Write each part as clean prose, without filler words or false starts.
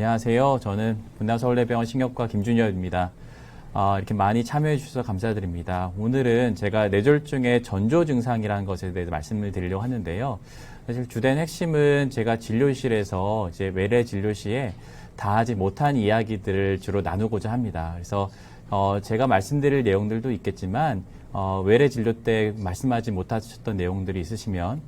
안녕하세요. 저는 분당서울대병원 신경과 김준열입니다. 이렇게 많이 참여해 주셔서 감사드립니다. 오늘은 제가 뇌졸중의 전조 증상이라는 것에 대해서 말씀을 드리려고 하는데요. 사실 주된 핵심은 제가 진료실에서 이제 외래 진료 시에 다 하지 못한 이야기들을 주로 나누고자 합니다. 그래서 제가 말씀드릴 내용들도 있겠지만 외래 진료 때 말씀하지 못하셨던 내용들이 있으시면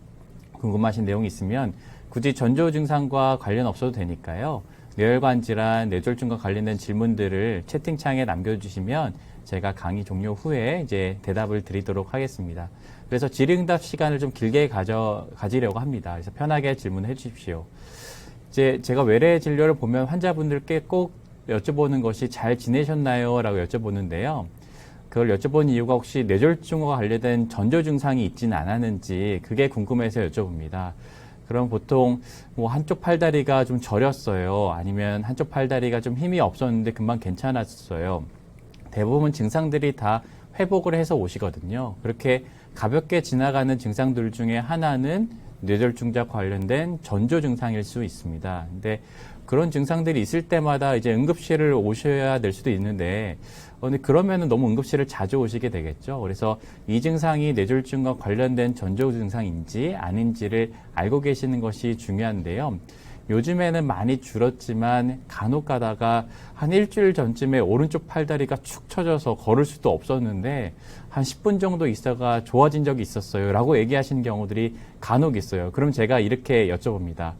궁금하신 내용이 있으면 굳이 전조 증상과 관련 없어도 되니까요. 뇌혈관 질환, 뇌졸중과 관련된 질문들을 채팅창에 남겨주시면 제가 강의 종료 후에 이제 대답을 드리도록 하겠습니다. 그래서 질의응답 시간을 좀 길게 가지려고 합니다. 그래서 편하게 질문해 주십시오. 이제 제가 외래 진료를 보면 환자분들께 꼭 여쭤보는 것이 잘 지내셨나요? 라고 여쭤보는데요. 그걸 여쭤본 이유가 혹시 뇌졸중과 관련된 전조 증상이 있지는 않았는지 그게 궁금해서 여쭤봅니다. 그럼 보통 뭐 한쪽 팔다리가 좀 저렸어요. 아니면 한쪽 팔다리가 좀 힘이 없었는데 금방 괜찮았어요. 대부분 증상들이 다 회복을 해서 오시거든요. 그렇게 가볍게 지나가는 증상들 중에 하나는 뇌졸중과 관련된 전조 증상일 수 있습니다. 근데 그런 증상들이 있을 때마다 이제 응급실을 오셔야 될 수도 있는데, 근데 그러면은 너무 응급실을 자주 오시게 되겠죠. 그래서 이 증상이 뇌졸중과 관련된 전조 증상인지 아닌지를 알고 계시는 것이 중요한데요. 요즘에는 많이 줄었지만 간혹 가다가 한 일주일 전쯤에 오른쪽 팔다리가 축 처져서 걸을 수도 없었는데 한 10분 정도 있다가 좋아진 적이 있었어요. 라고 얘기하시는 경우들이 간혹 있어요. 그럼 제가 이렇게 여쭤봅니다.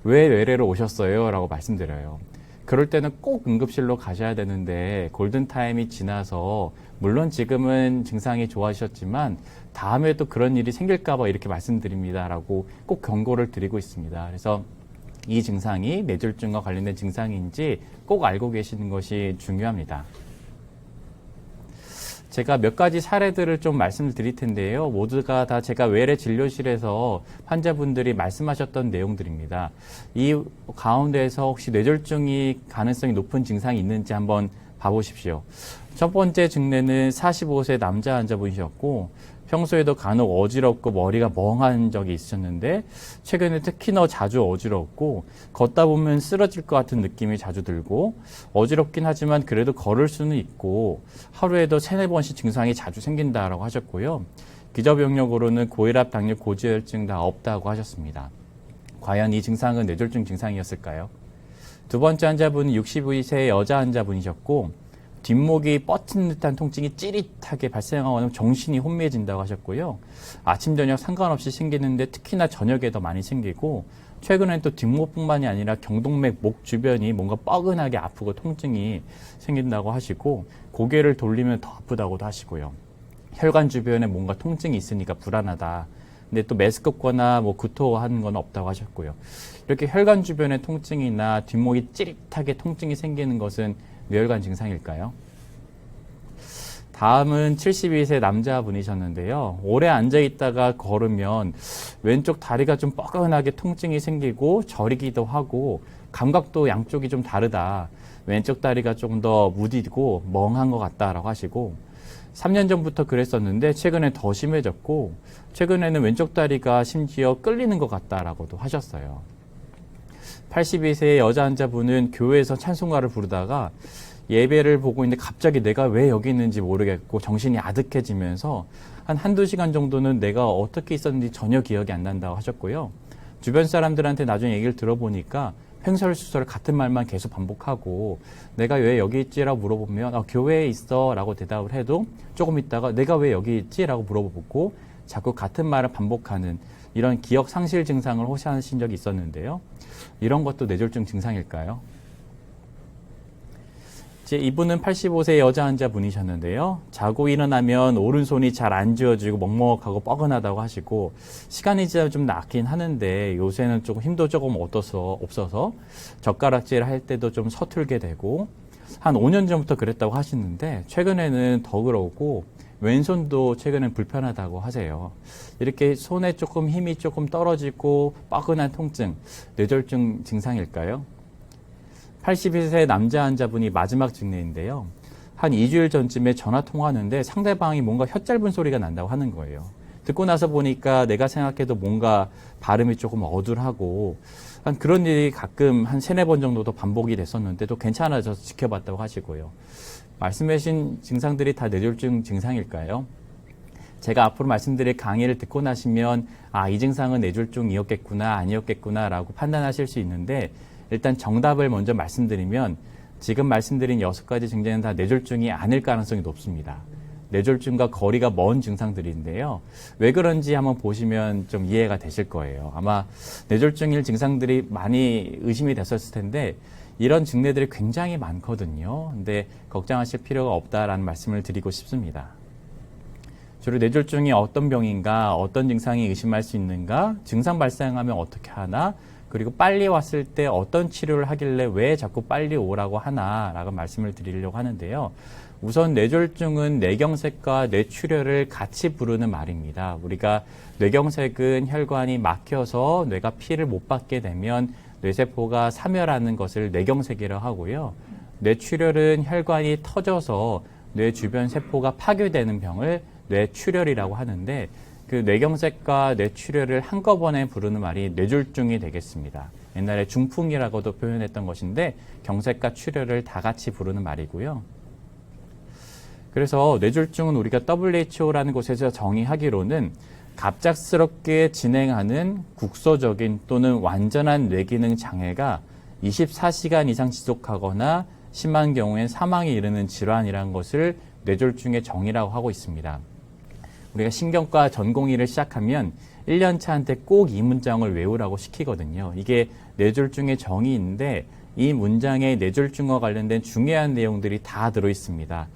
왜 외래로 오셨어요? 라고 말씀드려요. 그럴 때는 꼭 응급실로 가셔야 되는데 골든타임이 지나서 물론 지금은 증상이 좋아지셨지만 다음에 또 그런 일이 생길까봐 이렇게 말씀드립니다. 라고 꼭 경고를 드리고 있습니다. 그래서 이 증상이 뇌졸중과 관련된 증상인지 꼭 알고 계시는 것이 중요합니다. 제가 몇 가지 사례들을 좀 말씀을 드릴 텐데요. 모두가 다 제가 외래 진료실에서 환자분들이 말씀하셨던 내용들입니다. 이 가운데에서 혹시 뇌졸중이 가능성이 높은 증상이 있는지 한번 봐보십시오. 첫 번째 증례는 45세 남자 환자분이셨고 평소에도 간혹 어지럽고 머리가 멍한 적이 있으셨는데 최근에 특히나 자주 어지럽고 걷다 보면 쓰러질 것 같은 느낌이 자주 들고 어지럽긴 하지만 그래도 걸을 수는 있고 하루에도 3-4번씩 증상이 자주 생긴다라고 하셨고요. 기저병력으로는 고혈압, 당뇨, 고지혈증 다 없다고 하셨습니다. 과연 이 증상은 뇌졸중 증상이었을까요? 두 번째 환자분은 62세 여자 환자분이셨고 뒷목이 뻗친 듯한 통증이 찌릿하게 발생하거나 정신이 혼미해진다고 하셨고요. 아침, 저녁 상관없이 생기는데 특히나 저녁에 더 많이 생기고 최근엔 또 뒷목뿐만이 아니라 경동맥, 목 주변이 뭔가 뻐근하게 아프고 통증이 생긴다고 하시고 고개를 돌리면 더 아프다고도 하시고요. 혈관 주변에 뭔가 통증이 있으니까 불안하다. 근데 또 메스껍거나 뭐 구토하는 건 없다고 하셨고요. 이렇게 혈관 주변에 통증이나 뒷목이 찌릿하게 통증이 생기는 것은 뇌혈관 증상일까요? 다음은 72세 남자분이셨는데요. 오래 앉아있다가 걸으면 왼쪽 다리가 좀 뻐근하게 통증이 생기고 저리기도 하고 감각도 양쪽이 좀 다르다. 왼쪽 다리가 좀 더 무디고 멍한 것 같다라고 하시고 3년 전부터 그랬었는데 최근에 더 심해졌고 최근에는 왼쪽 다리가 심지어 끌리는 것 같다라고도 하셨어요. 82세 여자 환자분은 교회에서 찬송가를 부르다가 예배를 보고 있는데 갑자기 내가 왜 여기 있는지 모르겠고 정신이 아득해지면서 한두 시간 정도는 내가 어떻게 있었는지 전혀 기억이 안 난다고 하셨고요. 주변 사람들한테 나중에 얘기를 들어보니까 횡설수설 같은 말만 계속 반복하고 내가 왜 여기 있지라고 물어보면 교회에 있어 라고 대답을 해도 조금 있다가 내가 왜 여기 있지? 라고 물어보고 자꾸 같은 말을 반복하는 이런 기억 상실 증상을 호소하신 적이 있었는데요. 이런 것도 뇌졸중 증상일까요? 이분은 85세 여자 환자분이셨는데요. 자고 일어나면 오른손이 잘 안 쥐어지고 먹먹하고 뻐근하다고 하시고 시간이 지나면 좀 낫긴 하는데 요새는 조금 힘도 조금 없어서 젓가락질 할 때도 좀 서툴게 되고 한 5년 전부터 그랬다고 하시는데 최근에는 더 그러고 왼손도 최근엔 불편하다고 하세요. 이렇게 손에 조금 힘이 조금 떨어지고 뻐근한 통증, 뇌졸중 증상일까요? 81세 남자 환자분이 마지막 증례인데요. 한 2주일 전쯤에 전화 통화하는데 상대방이 뭔가 혀 짧은 소리가 난다고 하는 거예요. 듣고 나서 보니까 내가 생각해도 뭔가 발음이 조금 어눌하고 한 그런 일이 가끔 한 3-4번 정도도 반복이 됐었는데 또 괜찮아져서 지켜봤다고 하시고요. 말씀하신 증상들이 다 뇌졸중 증상일까요? 제가 앞으로 말씀드릴 강의를 듣고 나시면 이 증상은 뇌졸중이었겠구나 아니었겠구나 라고 판단하실 수 있는데 일단 정답을 먼저 말씀드리면 지금 말씀드린 6가지 증상은 다 뇌졸중이 아닐 가능성이 높습니다. 뇌졸중과 거리가 먼 증상들인데요. 왜 그런지 한번 보시면 좀 이해가 되실 거예요. 아마 뇌졸중일 증상들이 많이 의심이 됐었을 텐데 이런 증례들이 굉장히 많거든요. 근데 걱정하실 필요가 없다라는 말씀을 드리고 싶습니다. 주로 뇌졸중이 어떤 병인가, 어떤 증상이 의심할 수 있는가, 증상 발생하면 어떻게 하나, 그리고 빨리 왔을 때 어떤 치료를 하길래 왜 자꾸 빨리 오라고 하나라고 말씀을 드리려고 하는데요. 우선 뇌졸중은 뇌경색과 뇌출혈을 같이 부르는 말입니다. 우리가 뇌경색은 혈관이 막혀서 뇌가 피를 못 받게 되면 뇌세포가 사멸하는 것을 뇌경색이라고 하고요. 뇌출혈은 혈관이 터져서 뇌 주변 세포가 파괴되는 병을 뇌출혈이라고 하는데 그 뇌경색과 뇌출혈을 한꺼번에 부르는 말이 뇌졸중이 되겠습니다. 옛날에 중풍이라고도 표현했던 것인데 경색과 출혈을 다 같이 부르는 말이고요. 그래서 뇌졸중은 우리가 WHO라는 곳에서 정의하기로는 갑작스럽게 진행하는 국소적인 또는 완전한 뇌기능 장애가 24시간 이상 지속하거나 심한 경우엔 사망에 이르는 질환이라는 것을 뇌졸중의 정의라고 하고 있습니다. 우리가 신경과 전공의를 시작하면 1년차한테 꼭 이 문장을 외우라고 시키거든요. 이게 뇌졸중의 정의인데 이 문장에 뇌졸중과 관련된 중요한 내용들이 다 들어있습니다.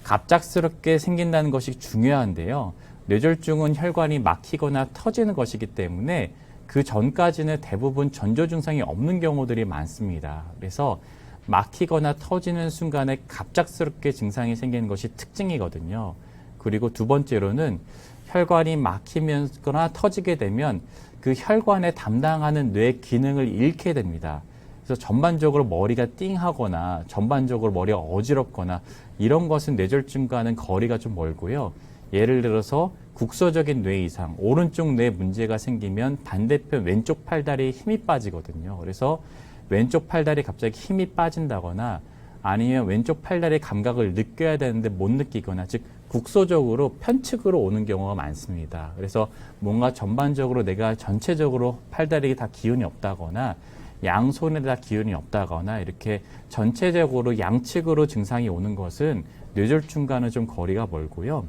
갑작스럽게 생긴다는 것이 중요한데요. 뇌졸중은 혈관이 막히거나 터지는 것이기 때문에 그 전까지는 대부분 전조 증상이 없는 경우들이 많습니다. 그래서 막히거나 터지는 순간에 갑작스럽게 증상이 생기는 것이 특징이거든요. 그리고 두 번째로는 혈관이 막히거나 터지게 되면 그 혈관에 담당하는 뇌 기능을 잃게 됩니다. 그래서 전반적으로 머리가 띵하거나 전반적으로 머리가 어지럽거나 이런 것은 뇌졸중과는 거리가 좀 멀고요. 예를 들어서 국소적인 뇌 이상, 오른쪽 뇌 문제가 생기면 반대편 왼쪽 팔다리에 힘이 빠지거든요. 그래서 왼쪽 팔다리 갑자기 힘이 빠진다거나 아니면 왼쪽 팔다리 감각을 느껴야 되는데 못 느끼거나 즉 국소적으로 편측으로 오는 경우가 많습니다. 그래서 뭔가 전반적으로 내가 전체적으로 팔다리에 다 기운이 없다거나 양손에 다 기운이 없다거나 이렇게 전체적으로 양측으로 증상이 오는 것은 뇌졸중과는 좀 거리가 멀고요.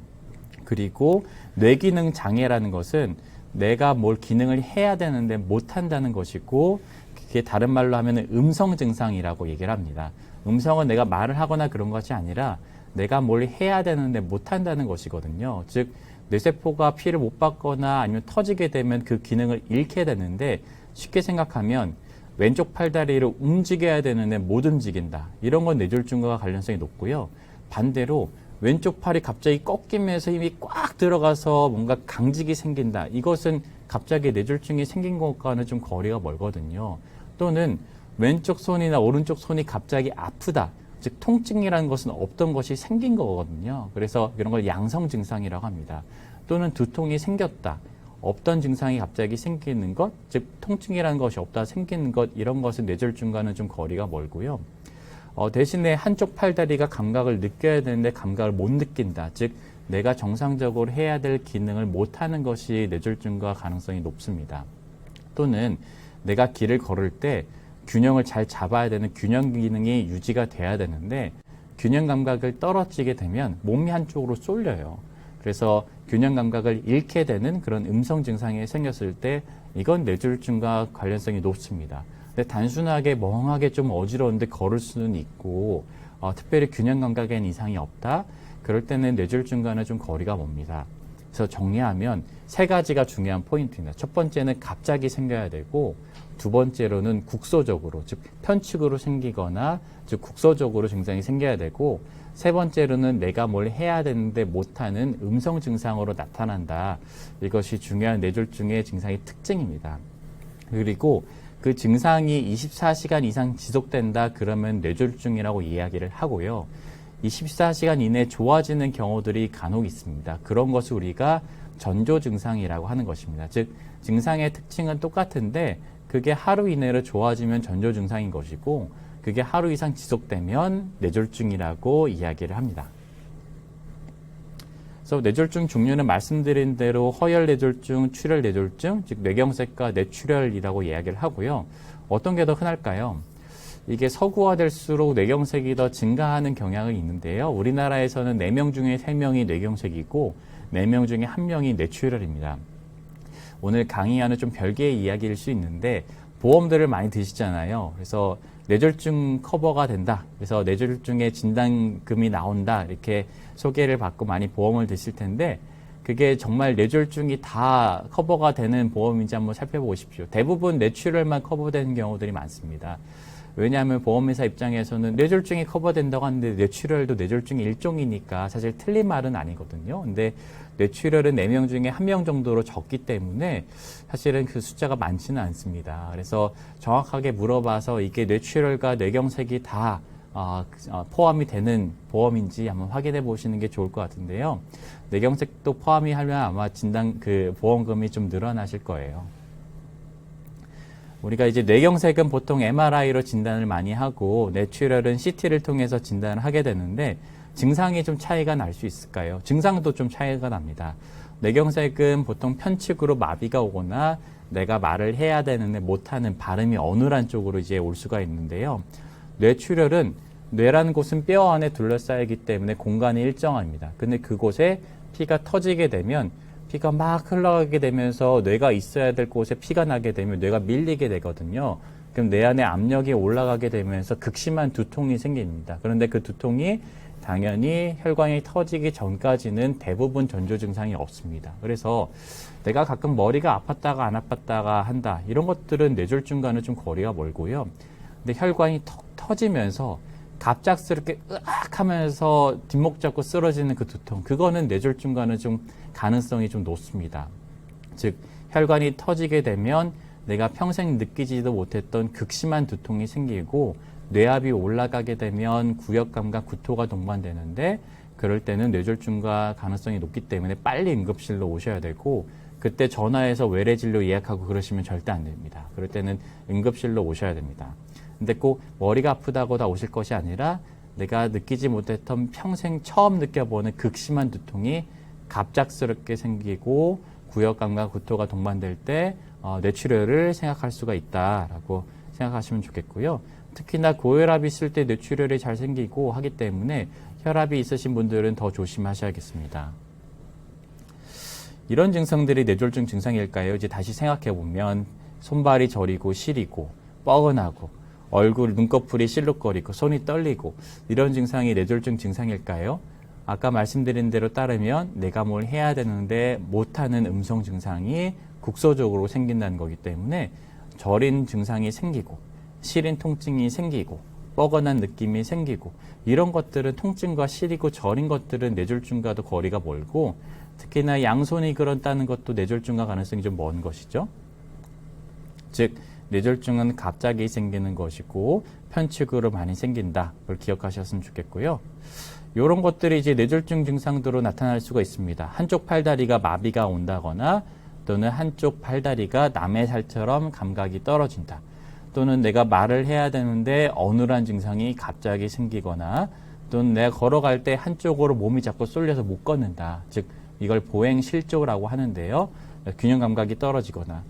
그리고 뇌기능 장애라는 것은 내가 뭘 기능을 해야 되는데 못한다는 것이고 그게 다른 말로 하면 음성 증상이라고 얘기를 합니다. 음성은 내가 말을 하거나 그런 것이 아니라 내가 뭘 해야 되는데 못한다는 것이거든요. 즉 뇌세포가 피를 못 받거나 아니면 터지게 되면 그 기능을 잃게 되는데 쉽게 생각하면 왼쪽 팔다리를 움직여야 되는데 못 움직인다. 이런 건 뇌졸중과 관련성이 높고요. 반대로 왼쪽 팔이 갑자기 꺾이면서 힘이 꽉 들어가서 뭔가 강직이 생긴다. 이것은 갑자기 뇌졸중이 생긴 것과는 좀 거리가 멀거든요. 또는 왼쪽 손이나 오른쪽 손이 갑자기 아프다. 즉 통증이라는 것은 없던 것이 생긴 거거든요. 그래서 이런 걸 양성 증상이라고 합니다. 또는 두통이 생겼다. 없던 증상이 갑자기 생기는 것, 즉 통증이라는 것이 없다 생기는 것, 이런 것은 뇌졸중과는 좀 거리가 멀고요. 대신에 한쪽 팔다리가 감각을 느껴야 되는데 감각을 못 느낀다. 즉 내가 정상적으로 해야 될 기능을 못하는 것이 뇌졸중과 가능성이 높습니다. 또는 내가 길을 걸을 때 균형을 잘 잡아야 되는 균형 기능이 유지가 돼야 되는데 균형 감각을 떨어지게 되면 몸이 한쪽으로 쏠려요. 그래서 균형 감각을 잃게 되는 그런 음성 증상이 생겼을 때 이건 뇌졸중과 관련성이 높습니다. 근데 단순하게 멍하게 좀 어지러운데 걸을 수는 있고 특별히 균형 감각엔 이상이 없다. 그럴 때는 뇌졸중과는 좀 거리가 멉니다. 그래서 정리하면 3가지가 중요한 포인트입니다. 첫 번째는 갑자기 생겨야 되고 두 번째로는 국소적으로 즉 편측으로 생기거나 즉 국소적으로 증상이 생겨야 되고 세 번째로는 내가 뭘 해야 되는데 못하는 음성 증상으로 나타난다. 이것이 중요한 뇌졸중의 증상의 특징입니다. 그리고 그 증상이 24시간 이상 지속된다 그러면 뇌졸중이라고 이야기를 하고요. 24시간 이내에 좋아지는 경우들이 간혹 있습니다. 그런 것을 우리가 전조 증상이라고 하는 것입니다. 즉 증상의 특징은 똑같은데 그게 하루 이내로 좋아지면 전조 증상인 것이고 그게 하루 이상 지속되면 뇌졸중이라고 이야기를 합니다. 그래서 뇌졸중 종류는 말씀드린 대로 허열 뇌졸중, 출혈 뇌졸중, 즉 뇌경색과 뇌출혈이라고 이야기를 하고요. 어떤 게 더 흔할까요? 이게 서구화될수록 뇌경색이 더 증가하는 경향이 있는데요. 우리나라에서는 4명 중에 3명이 뇌경색이고 4명 중에 1명이 뇌출혈입니다. 오늘 강의와는 좀 별개의 이야기일 수 있는데 보험들을 많이 드시잖아요. 그래서 뇌졸중 커버가 된다. 그래서 뇌졸중의 진단금이 나온다. 이렇게 소개를 받고 많이 보험을 드실 텐데 그게 정말 뇌졸중이 다 커버가 되는 보험인지 한번 살펴보십시오. 대부분 뇌출혈만 커버되는 경우들이 많습니다. 왜냐하면 보험회사 입장에서는 뇌졸중이 커버된다고 하는데 뇌출혈도 뇌졸중의 일종이니까 사실 틀린 말은 아니거든요. 근데 뇌출혈은 4명 중에 1명 정도로 적기 때문에 사실은 그 숫자가 많지는 않습니다. 그래서 정확하게 물어봐서 이게 뇌출혈과 뇌경색이 다 포함이 되는 보험인지 한번 확인해 보시는 게 좋을 것 같은데요. 뇌경색도 포함이 하면 아마 보험금이 좀 늘어나실 거예요. 우리가 이제 뇌경색은 보통 MRI로 진단을 많이 하고 뇌출혈은 CT를 통해서 진단을 하게 되는데 증상이 좀 차이가 날 수 있을까요? 증상도 좀 차이가 납니다. 뇌경색은 보통 편측으로 마비가 오거나 내가 말을 해야 되는데 못하는 발음이 어눌한 쪽으로 이제 올 수가 있는데요. 뇌출혈은 뇌라는 곳은 뼈 안에 둘러싸이기 때문에 공간이 일정합니다. 근데 그곳에 피가 터지게 되면 피가 막 흘러가게 되면서 뇌가 있어야 될 곳에 피가 나게 되면 뇌가 밀리게 되거든요. 그럼 뇌 안에 압력이 올라가게 되면서 극심한 두통이 생깁니다. 그런데 그 두통이 당연히 혈관이 터지기 전까지는 대부분 전조 증상이 없습니다. 그래서 내가 가끔 머리가 아팠다가 안 아팠다가 한다. 이런 것들은 뇌졸중과는 좀 거리가 멀고요. 근데 혈관이 턱 터지면서 갑작스럽게 으악 하면서 뒷목 잡고 쓰러지는 그 두통. 그거는 뇌졸중과는 좀 가능성이 좀 높습니다. 즉 혈관이 터지게 되면 내가 평생 느끼지도 못했던 극심한 두통이 생기고 뇌압이 올라가게 되면 구역감과 구토가 동반되는데 그럴 때는 뇌졸중과 가능성이 높기 때문에 빨리 응급실로 오셔야 되고 그때 전화해서 외래진료 예약하고 그러시면 절대 안 됩니다. 그럴 때는 응급실로 오셔야 됩니다. 근데 꼭 머리가 아프다고 다 오실 것이 아니라 내가 느끼지 못했던 평생 처음 느껴보는 극심한 두통이 갑작스럽게 생기고 구역감과 구토가 동반될 때 뇌출혈을 생각할 수가 있다라고 생각하시면 좋겠고요. 특히나 고혈압이 있을 때 뇌출혈이 잘 생기고 하기 때문에 혈압이 있으신 분들은 더 조심하셔야겠습니다. 이런 증상들이 뇌졸중 증상일까요? 이제 다시 생각해 보면 손발이 저리고 시리고 뻐근하고 얼굴 눈꺼풀이 실룩거리고 손이 떨리고 이런 증상이 뇌졸중 증상일까요? 아까 말씀드린 대로 따르면 내가 뭘 해야 되는데 못하는 음성 증상이 국소적으로 생긴다는 거기 때문에 저린 증상이 생기고 시린 통증이 생기고 뻐근한 느낌이 생기고 이런 것들은 통증과 시리고 저린 것들은 뇌졸중과도 거리가 멀고 특히나 양손이 그렇다는 것도 뇌졸중과 가능성이 좀 먼 것이죠. 즉 뇌졸중은 갑자기 생기는 것이고 편측으로 많이 생긴다. 그걸 기억하셨으면 좋겠고요. 이런 것들이 이제 뇌졸중 증상으로 나타날 수가 있습니다. 한쪽 팔다리가 마비가 온다거나 또는 한쪽 팔다리가 남의 살처럼 감각이 떨어진다. 또는 내가 말을 해야 되는데 어눌한 증상이 갑자기 생기거나 또는 내가 걸어갈 때 한쪽으로 몸이 자꾸 쏠려서 못 걷는다. 즉 이걸 보행실조라고 하는데요. 균형 감각이 떨어지거나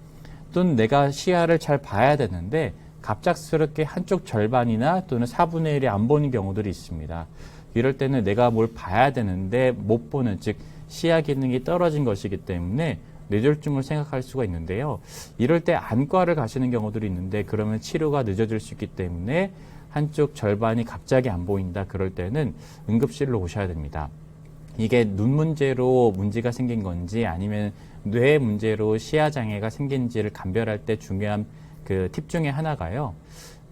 또는 내가 시야를 잘 봐야 되는데 갑작스럽게 한쪽 절반이나 또는 4분의 1이 안 보는 경우들이 있습니다. 이럴 때는 내가 뭘 봐야 되는데 못 보는, 즉 시야 기능이 떨어진 것이기 때문에 뇌졸중을 생각할 수가 있는데요. 이럴 때 안과를 가시는 경우들이 있는데 그러면 치료가 늦어질 수 있기 때문에 한쪽 절반이 갑자기 안 보인다. 그럴 때는 응급실로 오셔야 됩니다. 이게 눈 문제로 문제가 생긴 건지 아니면 뇌 문제로 시야 장애가 생긴지를 감별할 때 중요한 그 팁 중에 하나가요.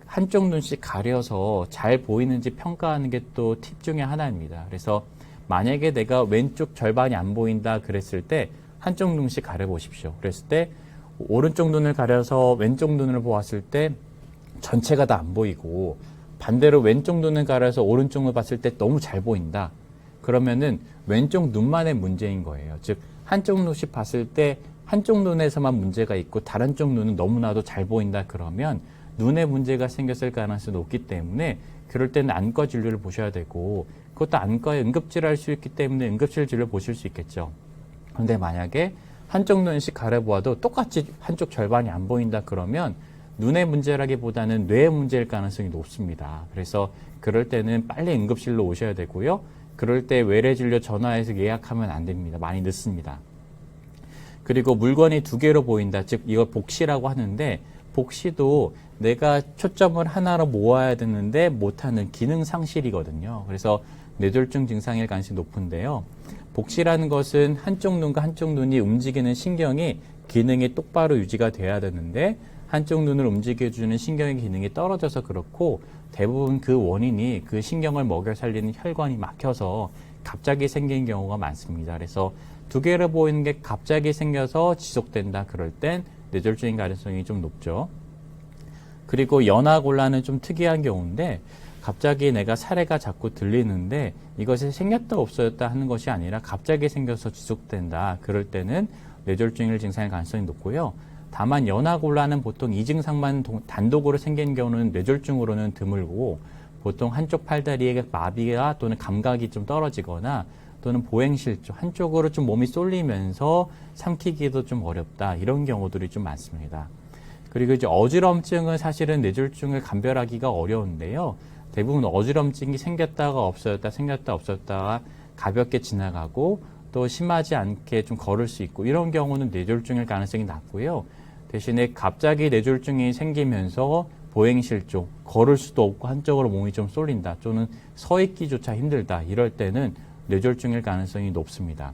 한쪽 눈씩 가려서 잘 보이는지 평가하는 게 또 팁 중에 하나입니다. 그래서 만약에 내가 왼쪽 절반이 안 보인다 그랬을 때 한쪽 눈씩 가려보십시오. 그랬을 때 오른쪽 눈을 가려서 왼쪽 눈을 보았을 때 전체가 다 안 보이고 반대로 왼쪽 눈을 가려서 오른쪽 눈을 봤을 때 너무 잘 보인다. 그러면은 왼쪽 눈만의 문제인 거예요. 즉 한쪽 눈씩 봤을 때 한쪽 눈에서만 문제가 있고 다른 쪽 눈은 너무나도 잘 보인다 그러면 눈에 문제가 생겼을 가능성이 높기 때문에 그럴 때는 안과 진료를 보셔야 되고 그것도 안과에 응급질을 할 수 있기 때문에 응급실 진료 보실 수 있겠죠. 그런데 만약에 한쪽 눈씩 가려보아도 똑같이 한쪽 절반이 안 보인다 그러면 눈의 문제라기보다는 뇌의 문제일 가능성이 높습니다. 그래서 그럴 때는 빨리 응급실로 오셔야 되고요. 그럴 때 외래진료 전화해서 예약하면 안 됩니다. 많이 늦습니다. 그리고 물건이 두 개로 보인다. 즉 이걸 복시라고 하는데 복시도 내가 초점을 하나로 모아야 되는데 못하는 기능 상실이거든요. 그래서 뇌졸중 증상일 가능성이 높은데요. 복시라는 것은 한쪽 눈과 한쪽 눈이 움직이는 신경이 기능이 똑바로 유지가 돼야 되는데 한쪽 눈을 움직여주는 신경의 기능이 떨어져서 그렇고 대부분 그 원인이 그 신경을 먹여 살리는 혈관이 막혀서 갑자기 생긴 경우가 많습니다. 그래서 두 개로 보이는 게 갑자기 생겨서 지속된다. 그럴 땐 뇌졸중인 가능성이 좀 높죠. 그리고 연화곤란은 좀 특이한 경우인데 갑자기 내가 사례가 자꾸 들리는데 이것이 생겼다 없어졌다 하는 것이 아니라 갑자기 생겨서 지속된다. 그럴 때는 뇌졸중일 증상일 가능성이 높고요. 다만 연화곤란은 보통 이 증상만 단독으로 생긴 경우는 뇌졸중으로는 드물고 보통 한쪽 팔다리에 마비가 또는 감각이 좀 떨어지거나 또는 보행실조, 한쪽으로 좀 몸이 쏠리면서 삼키기도 좀 어렵다. 이런 경우들이 좀 많습니다. 그리고 이제 어지럼증은 사실은 뇌졸중을 감별하기가 어려운데요. 대부분 어지럼증이 생겼다가 없어졌다, 생겼다 없어졌다가 가볍게 지나가고 또 심하지 않게 좀 걸을 수 있고 이런 경우는 뇌졸중일 가능성이 낮고요. 대신에 갑자기 뇌졸중이 생기면서 보행실조, 걸을 수도 없고 한쪽으로 몸이 좀 쏠린다 또는 서 있기조차 힘들다 이럴 때는 뇌졸중일 가능성이 높습니다.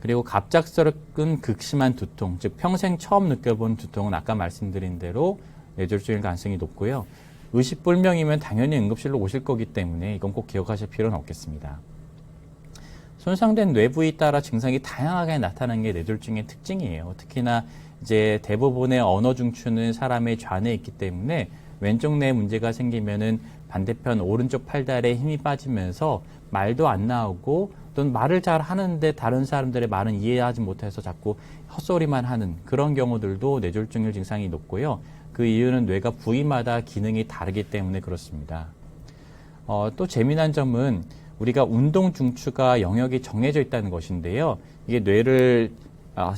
그리고 갑작스럽은 극심한 두통, 즉 평생 처음 느껴본 두통은 아까 말씀드린 대로 뇌졸중일 가능성이 높고요. 의식불명이면 당연히 응급실로 오실 거기 때문에 이건 꼭 기억하실 필요는 없겠습니다. 손상된 뇌부에 따라 증상이 다양하게 나타나는 게 뇌졸중의 특징이에요. 특히나 이제 대부분의 언어 중추는 사람의 좌뇌에 있기 때문에 왼쪽 뇌에 문제가 생기면은 반대편 오른쪽 팔다리에 힘이 빠지면서 말도 안 나오고 또는 말을 잘 하는데 다른 사람들의 말은 이해하지 못해서 자꾸 헛소리만 하는 그런 경우들도 뇌졸중일 증상이 높고요. 그 이유는 뇌가 부위마다 기능이 다르기 때문에 그렇습니다. 또 재미난 점은 우리가 운동 중추가 영역이 정해져 있다는 것인데요. 이게 뇌를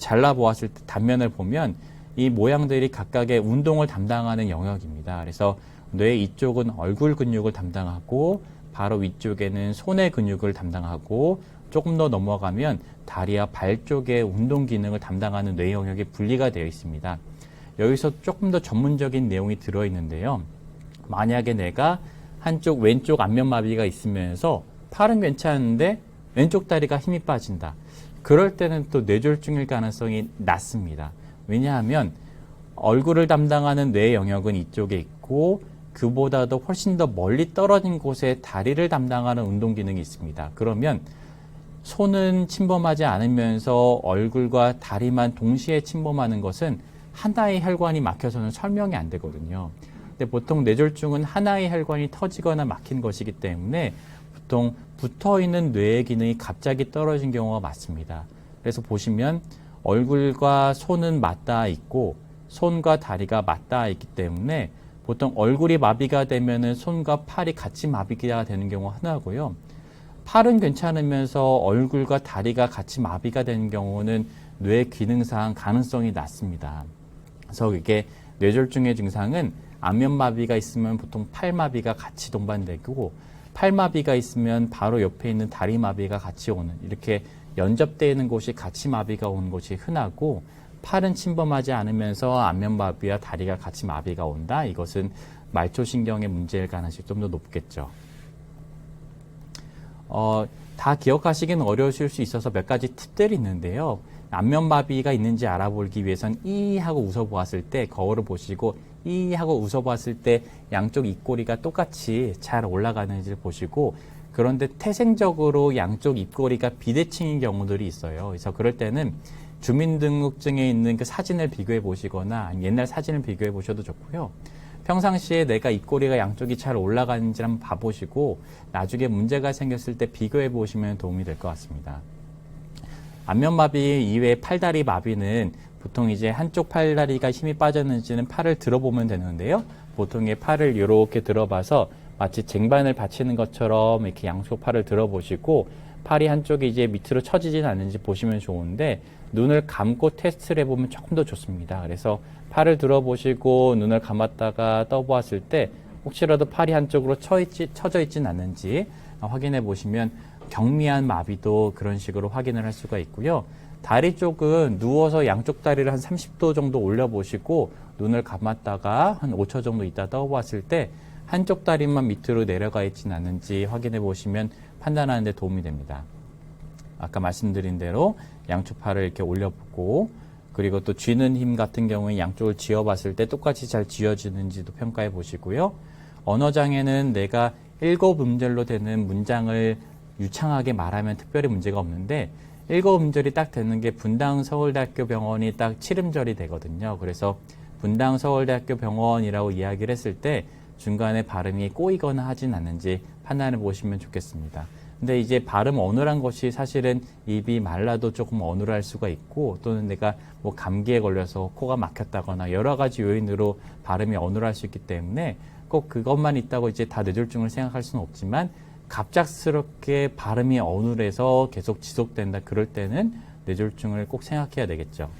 잘라보았을 때 단면을 보면 이 모양들이 각각의 운동을 담당하는 영역입니다. 그래서 뇌 이쪽은 얼굴 근육을 담당하고 바로 위쪽에는 손의 근육을 담당하고 조금 더 넘어가면 다리와 발 쪽의 운동 기능을 담당하는 뇌 영역이 분리가 되어 있습니다. 여기서 조금 더 전문적인 내용이 들어있는데요. 만약에 내가 한쪽 왼쪽 안면마비가 있으면서 팔은 괜찮은데 왼쪽 다리가 힘이 빠진다. 그럴 때는 또 뇌졸중일 가능성이 낮습니다. 왜냐하면 얼굴을 담당하는 뇌 영역은 이쪽에 있고 그보다도 훨씬 더 멀리 떨어진 곳에 다리를 담당하는 운동 기능이 있습니다. 그러면 손은 침범하지 않으면서 얼굴과 다리만 동시에 침범하는 것은 하나의 혈관이 막혀서는 설명이 안 되거든요. 근데 보통 뇌졸중은 하나의 혈관이 터지거나 막힌 것이기 때문에 보통 붙어있는 뇌의 기능이 갑자기 떨어진 경우가 많습니다. 그래서 보시면 얼굴과 손은 맞닿아 있고 손과 다리가 맞닿아 있기 때문에 보통 얼굴이 마비가 되면은 손과 팔이 같이 마비가 되는 경우가 흔하고요. 팔은 괜찮으면서 얼굴과 다리가 같이 마비가 되는 경우는 뇌 기능상 가능성이 낮습니다. 그래서 이게 뇌졸중의 증상은 안면마비가 있으면 보통 팔마비가 같이 동반되고 팔마비가 있으면 바로 옆에 있는 다리마비가 같이 오는 이렇게 연접되어 있는 곳이 같이 마비가 오는 것이 흔하고 팔은 침범하지 않으면서 안면마비와 다리가 같이 마비가 온다. 이것은 말초신경의 문제일 가능성이 좀 더 높겠죠. 다 기억하시기는 어려우실 수 있어서 몇 가지 팁들이 있는데요. 안면마비가 있는지 알아보기 위해선 이 하고 웃어보았을 때 거울을 보시고 이 하고 웃어봤을 때 양쪽 입꼬리가 똑같이 잘 올라가는지를 보시고 그런데 태생적으로 양쪽 입꼬리가 비대칭인 경우들이 있어요. 그래서 그럴 때는 주민등록증에 있는 그 사진을 비교해 보시거나 옛날 사진을 비교해 보셔도 좋고요. 평상시에 내가 입꼬리가 양쪽이 잘 올라가는지 한번 봐보시고 나중에 문제가 생겼을 때 비교해 보시면 도움이 될 것 같습니다. 안면마비 이외에 팔다리 마비는 보통 이제 한쪽 팔다리가 힘이 빠졌는지는 팔을 들어보면 되는데요. 보통 팔을 이렇게 들어봐서 마치 쟁반을 받치는 것처럼 이렇게 양쪽 팔을 들어보시고 팔이 한쪽이 이제 밑으로 처지진 않는지 보시면 좋은데 눈을 감고 테스트를 해보면 조금 더 좋습니다. 그래서 팔을 들어보시고 눈을 감았다가 떠보았을 때 혹시라도 팔이 한쪽으로 처져 있진 않는지 확인해 보시면 경미한 마비도 그런 식으로 확인을 할 수가 있고요. 다리 쪽은 누워서 양쪽 다리를 한 30도 정도 올려보시고 눈을 감았다가 한 5초 정도 있다 떠보았을 때 한쪽 다리만 밑으로 내려가 있진 않는지 확인해 보시면 판단하는 데 도움이 됩니다. 아까 말씀드린 대로 양쪽 팔을 이렇게 올려보고 그리고 또 쥐는 힘 같은 경우에 양쪽을 쥐어봤을 때 똑같이 잘 쥐어지는지도 평가해 보시고요. 언어장애는 내가 7음절로 되는 문장을 유창하게 말하면 특별히 문제가 없는데 7음절이 딱 되는 게 분당 서울대학교 병원이 딱 7음절이 되거든요. 그래서 분당 서울대학교 병원이라고 이야기를 했을 때 중간에 발음이 꼬이거나 하진 않는지 판단해 보시면 좋겠습니다. 근데 이제 발음 어눌한 것이 사실은 입이 말라도 조금 어눌할 수가 있고 또는 내가 뭐 감기에 걸려서 코가 막혔다거나 여러 가지 요인으로 발음이 어눌할 수 있기 때문에 꼭 그것만 있다고 이제 다 뇌졸중을 생각할 수는 없지만 갑작스럽게 발음이 어눌해서 계속 지속된다 그럴 때는 뇌졸중을 꼭 생각해야 되겠죠.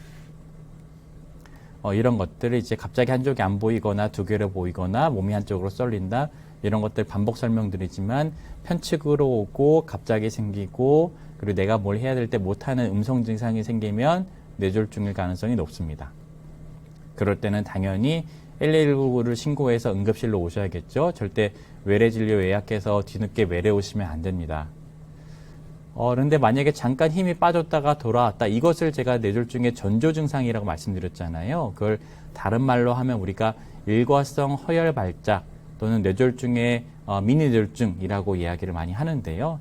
이런 것들을 이제 갑자기 한쪽이 안 보이거나 두 개로 보이거나 몸이 한쪽으로 쏠린다 이런 것들 반복 설명드리지만 편측으로 오고 갑자기 생기고 그리고 내가 뭘 해야 될 때 못하는 음성 증상이 생기면 뇌졸중일 가능성이 높습니다. 그럴 때는 당연히 119를 신고해서 응급실로 오셔야겠죠. 절대 외래진료 예약해서 뒤늦게 외래 오시면 안 됩니다. 그런데 만약에 잠깐 힘이 빠졌다가 돌아왔다. 이것을 제가 뇌졸중의 전조 증상이라고 말씀드렸잖아요. 그걸 다른 말로 하면 우리가 일과성 허혈 발작 또는 뇌졸중의 미니 뇌졸중이라고 이야기를 많이 하는데요.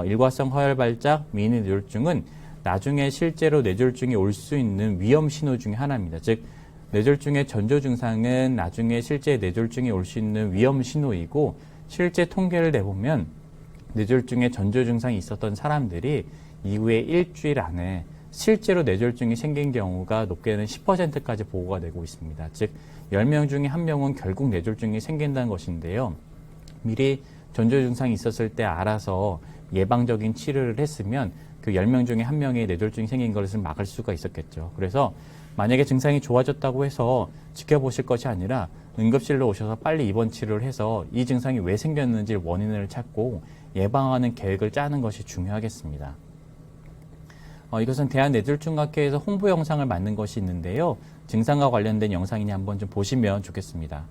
일과성 허혈 발작, 미니 뇌졸중은 나중에 실제로 뇌졸중이 올 수 있는 위험 신호 중에 하나입니다. 즉 뇌졸중의 전조 증상은 나중에 실제 뇌졸중이 올 수 있는 위험 신호이고 실제 통계를 내보면 뇌졸중의 전조 증상이 있었던 사람들이 이후에 일주일 안에 실제로 뇌졸중이 생긴 경우가 높게는 10%까지 보고가 되고 있습니다. 즉 10명 중에 1명은 결국 뇌졸중이 생긴다는 것인데요. 미리 전조 증상이 있었을 때 알아서 예방적인 치료를 했으면 그 10명 중에 1명이 뇌졸중이 생긴 것을 막을 수가 있었겠죠. 그래서 만약에 증상이 좋아졌다고 해서 지켜보실 것이 아니라 응급실로 오셔서 빨리 입원 치료를 해서 이 증상이 왜 생겼는지 원인을 찾고 예방하는 계획을 짜는 것이 중요하겠습니다. 이것은 대한뇌졸중학회에서 홍보 영상을 만든 것이 있는데요. 증상과 관련된 영상이니 한번 좀 보시면 좋겠습니다.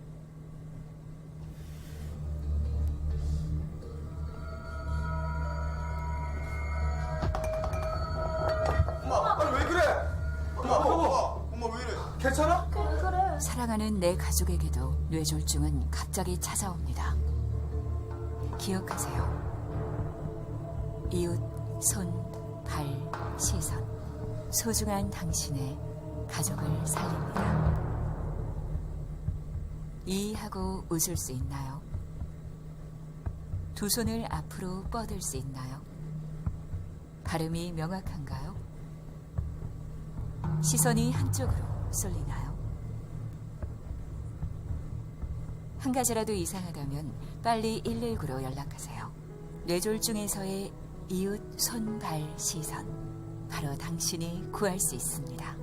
괜찮아? 그래. 사랑하는 내 가족에게도 뇌졸중은 갑자기 찾아옵니다. 기억하세요. 이웃, 손, 발, 시선. 소중한 당신의 가족을 살립니다. 이해하고 웃을 수 있나요? 두 손을 앞으로 뻗을 수 있나요? 발음이 명확한가요? 시선이 한쪽으로 쏠리나요? 한 가지라도 이상하다면 빨리 119로 연락하세요. 뇌졸중에서의 이웃, 손, 발, 시선. 바로 당신이 구할 수 있습니다.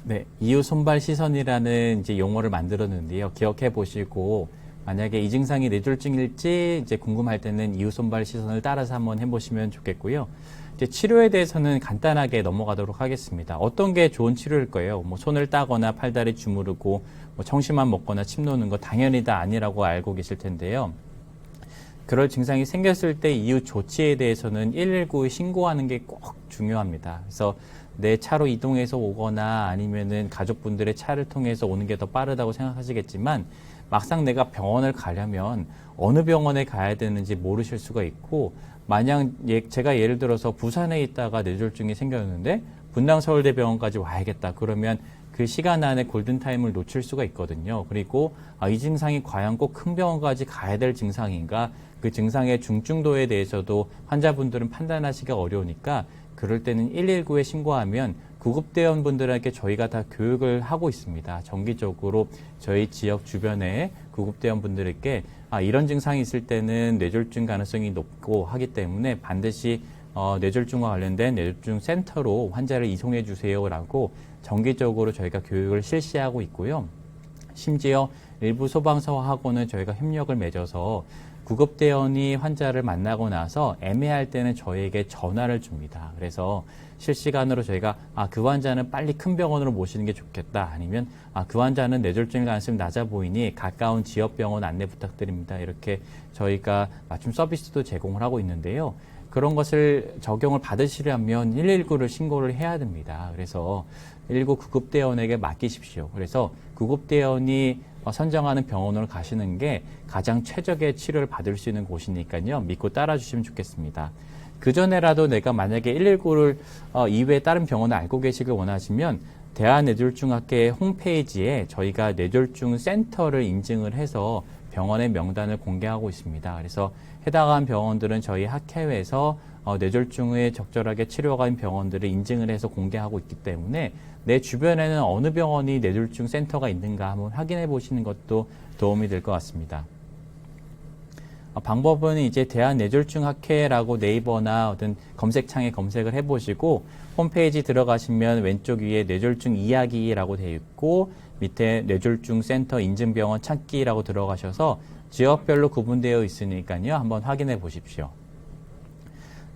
네, 이웃 손발 시선이라는 이제 용어를 만들었는데요. 기억해 보시고 만약에 이 증상이 뇌졸중일지 이제 궁금할 때는 이웃 손발 시선을 따라서 한번 해보시면 좋겠고요. 이제 치료에 대해서는 간단하게 넘어가도록 하겠습니다. 어떤 게 좋은 치료일 거예요? 뭐 손을 따거나 팔다리 주무르고 뭐 청심환 먹거나 침 놓는 거 당연히 다 아니라고 알고 계실 텐데요. 그럴 증상이 생겼을 때 이후 조치에 대해서는 119에 신고하는 게 꼭 중요합니다. 그래서 내 차로 이동해서 오거나 아니면은 가족분들의 차를 통해서 오는 게 더 빠르다고 생각하시겠지만 막상 내가 병원을 가려면 어느 병원에 가야 되는지 모르실 수가 있고 만약 제가 예를 들어서 부산에 있다가 뇌졸중이 생겼는데 분당서울대병원까지 와야겠다. 그러면 그 시간 안에 골든타임을 놓칠 수가 있거든요. 그리고 이 증상이 과연 꼭 큰 병원까지 가야 될 증상인가? 그 증상의 중증도에 대해서도 환자분들은 판단하기가 어려우니까 그럴 때는 119에 신고하면 구급대원분들에게 저희가 다 교육을 하고 있습니다. 정기적으로 저희 지역 주변에 구급대원분들에게 이런 증상이 있을 때는 뇌졸중 가능성이 높고 하기 때문에 반드시 뇌졸중과 관련된 뇌졸중 센터로 환자를 이송해 주세요라고 정기적으로 저희가 교육을 실시하고 있고요. 심지어 일부 소방서하고는 저희가 협력을 맺어서 구급대원이 환자를 만나고 나서 애매할 때는 저희에게 전화를 줍니다. 그래서 실시간으로 저희가 그 환자는 빨리 큰 병원으로 모시는 게 좋겠다. 아니면 그 환자는 뇌졸중일 가능성이 낮아 보이니 가까운 지역병원 안내 부탁드립니다. 이렇게 저희가 맞춤 서비스도 제공을 하고 있는데요. 그런 것을 적용을 받으시려면 119를 신고를 해야 됩니다. 그래서 119 구급대원에게 맡기십시오. 그래서 구급대원이 선정하는 병원으로 가시는 게 가장 최적의 치료를 받을 수 있는 곳이니까요. 믿고 따라주시면 좋겠습니다. 그전에라도 내가 만약에 119를 이외에 다른 병원을 알고 계시길 원하시면 대한뇌졸중학회 홈페이지에 저희가 뇌졸중 센터를 인증을 해서 병원의 명단을 공개하고 있습니다. 그래서 해당한 병원들은 저희 학회에서 뇌졸중에 적절하게 치료가 된 병원들을 인증을 해서 공개하고 있기 때문에 내 주변에는 어느 병원이 뇌졸중 센터가 있는가 한번 확인해 보시는 것도 도움이 될 것 같습니다. 방법은 이제 대한뇌졸중학회라고 네이버나 어떤 검색창에 검색을 해보시고 홈페이지 들어가시면 왼쪽 위에 뇌졸중 이야기라고 되어 있고 밑에 뇌졸중 센터 인증병원 찾기라고 들어가셔서 지역별로 구분되어 있으니까요. 한번 확인해 보십시오.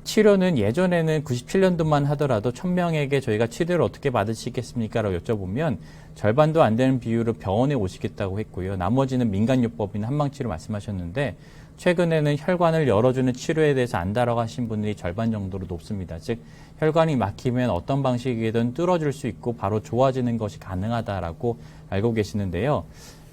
치료는 예전에는 97년도만 하더라도 1000명에게 저희가 치료를 어떻게 받으시겠습니까? 라고 여쭤보면 절반도 안 되는 비율로 병원에 오시겠다고 했고요. 나머지는 민간요법이나 한방치료 말씀하셨는데 최근에는 혈관을 열어주는 치료에 대해서 안다라고 하신 분들이 절반 정도로 높습니다. 즉 혈관이 막히면 어떤 방식이든 뚫어줄 수 있고 바로 좋아지는 것이 가능하다라고 알고 계시는데요.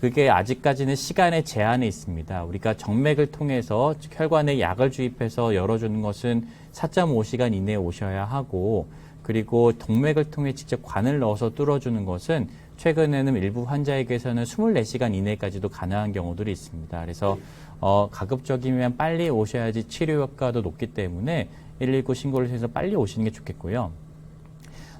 그게 아직까지는 시간의 제한이 있습니다. 우리가 정맥을 통해서 즉 혈관에 약을 주입해서 열어주는 것은 4.5시간 이내에 오셔야 하고 그리고 동맥을 통해 직접 관을 넣어서 뚫어주는 것은 최근에는 일부 환자에게서는 24시간 이내까지도 가능한 경우들이 있습니다. 그래서 가급적이면 빨리 오셔야지 치료 효과도 높기 때문에 119 신고를 해서 빨리 오시는 게 좋겠고요.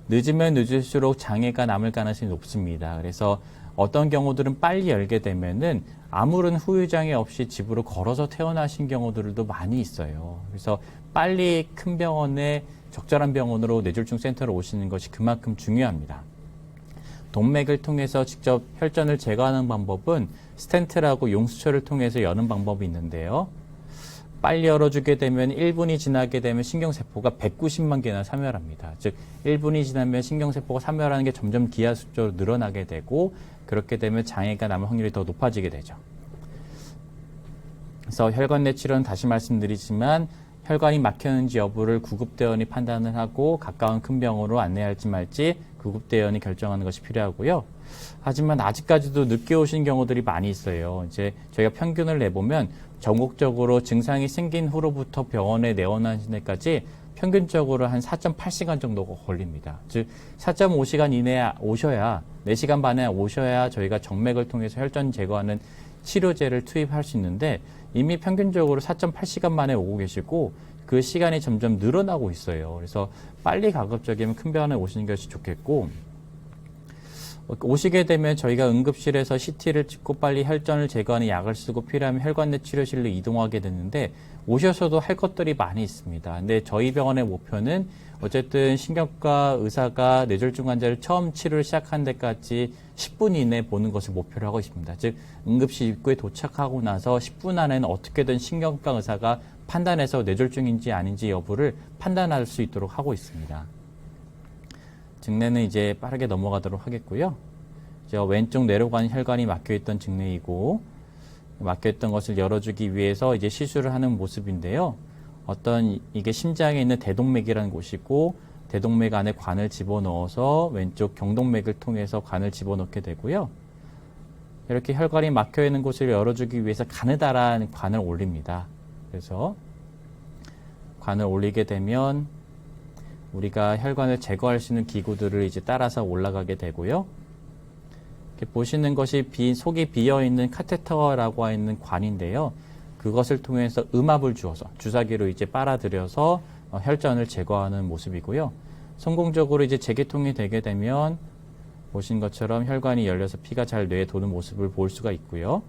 늦으면 늦을수록 장애가 남을 가능성이 높습니다. 그래서 어떤 경우들은 빨리 열게 되면은 아무런 후유장애 없이 집으로 걸어서 퇴원하신 경우들도 많이 있어요. 그래서 빨리 큰 병원에 적절한 병원으로 뇌졸중 센터로 오시는 것이 그만큼 중요합니다. 동맥을 통해서 직접 혈전을 제거하는 방법은 스텐트라고 용수철을 통해서 여는 방법이 있는데요. 빨리 열어주게 되면 1분이 지나게 되면 신경세포가 190만 개나 사멸합니다. 즉 1분이 지나면 신경세포가 사멸하는 게 점점 기하수적으로 늘어나게 되고 그렇게 되면 장애가 남을 확률이 더 높아지게 되죠. 그래서 혈관 내 치료는 다시 말씀드리지만 혈관이 막혔는지 여부를 구급대원이 판단을 하고 가까운 큰 병원으로 안내할지 말지 구급대원이 결정하는 것이 필요하고요. 하지만 아직까지도 늦게 오신 경우들이 많이 있어요. 이제 저희가 평균을 내보면 전국적으로 증상이 생긴 후로부터 병원에 내원하신 데까지 평균적으로 한 4.8시간 정도가 걸립니다. 즉 4.5시간 이내에 오셔야 4시간 반에 오셔야 저희가 정맥을 통해서 혈전 제거하는 치료제를 투입할 수 있는데 이미 평균적으로 4.8시간 만에 오고 계시고 그 시간이 점점 늘어나고 있어요. 그래서 빨리 가급적이면 큰 병원에 오시는 것이 좋겠고 오시게 되면 저희가 응급실에서 CT를 찍고 빨리 혈전을 제거하는 약을 쓰고 필요하면 혈관 내 치료실로 이동하게 되는데 오셔서도 할 것들이 많이 있습니다. 근데 저희 병원의 목표는 어쨌든 신경과 의사가 뇌졸중 환자를 처음 치료를 시작한 데까지 10분 이내에 보는 것을 목표로 하고 있습니다. 즉 응급실 입구에 도착하고 나서 10분 안에는 어떻게든 신경과 의사가 판단해서 뇌졸중인지 아닌지 여부를 판단할 수 있도록 하고 있습니다. 증례는 이제 빠르게 넘어가도록 하겠고요. 왼쪽 내려가는 혈관이 막혀있던 증례이고 막혀있던 것을 열어주기 위해서 이제 시술을 하는 모습인데요. 어떤 이게 심장에 있는 대동맥이라는 곳이고 대동맥 안에 관을 집어넣어서 왼쪽 경동맥을 통해서 관을 집어넣게 되고요. 이렇게 혈관이 막혀있는 곳을 열어주기 위해서 가느다란 관을 올립니다. 그래서 관을 올리게 되면 우리가 혈관을 제거할 수 있는 기구들을 이제 따라서 올라가게 되고요. 이렇게 보시는 것이 속이 비어있는 카테터라고 하는 관인데요. 그것을 통해서 음압을 주어서 주사기로 이제 빨아들여서 혈전을 제거하는 모습이고요. 성공적으로 이제 재개통이 되게 되면 보신 것처럼 혈관이 열려서 피가 잘 뇌에 도는 모습을 볼 수가 있고요.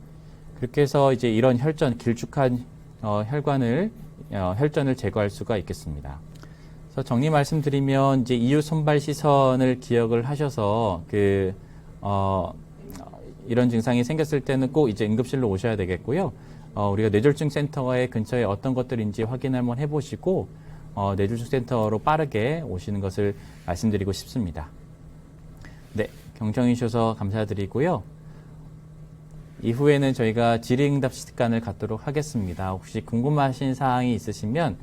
그렇게 해서 이제 이런 길쭉한 혈전을 제거할 수가 있겠습니다. 그래서 정리 말씀드리면 이제 이유 손발 시선을 기억을 하셔서 이런 증상이 생겼을 때는 꼭 이제 응급실로 오셔야 되겠고요. 우리가 뇌졸중 센터의 근처에 어떤 것들인지 확인 한번 해보시고 뇌졸중 센터로 빠르게 오시는 것을 말씀드리고 싶습니다. 네, 경청해 주셔서 감사드리고요. 이후에는 저희가 질의응답 시간을 갖도록 하겠습니다. 혹시 궁금하신 사항이 있으시면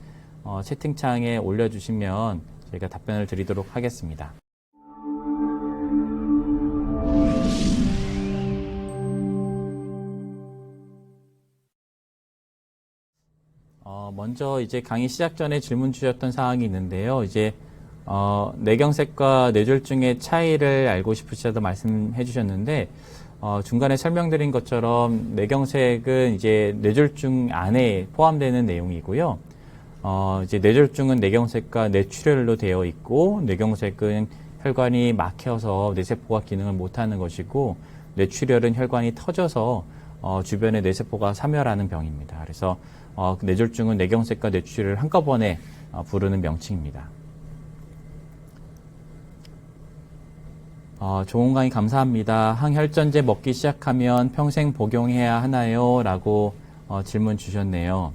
채팅창에 올려주시면 저희가 답변을 드리도록 하겠습니다. 먼저 이제 강의 시작 전에 질문 주셨던 사항이 있는데요. 이제 뇌경색과 뇌졸중의 차이를 알고 싶으셔서 말씀해 주셨는데 중간에 설명드린 것처럼 뇌경색은 이제 뇌졸중 안에 포함되는 내용이고요. 이제 뇌졸중은 뇌경색과 뇌출혈로 되어 있고 뇌경색은 혈관이 막혀서 뇌세포가 기능을 못하는 것이고 뇌출혈은 혈관이 터져서 주변의 뇌세포가 사멸하는 병입니다. 그래서 뇌졸중은 뇌경색과 뇌출혈을 한꺼번에 부르는 명칭입니다. 좋은 강의 감사합니다. 항혈전제 먹기 시작하면 평생 복용해야 하나요? 라고 질문 주셨네요.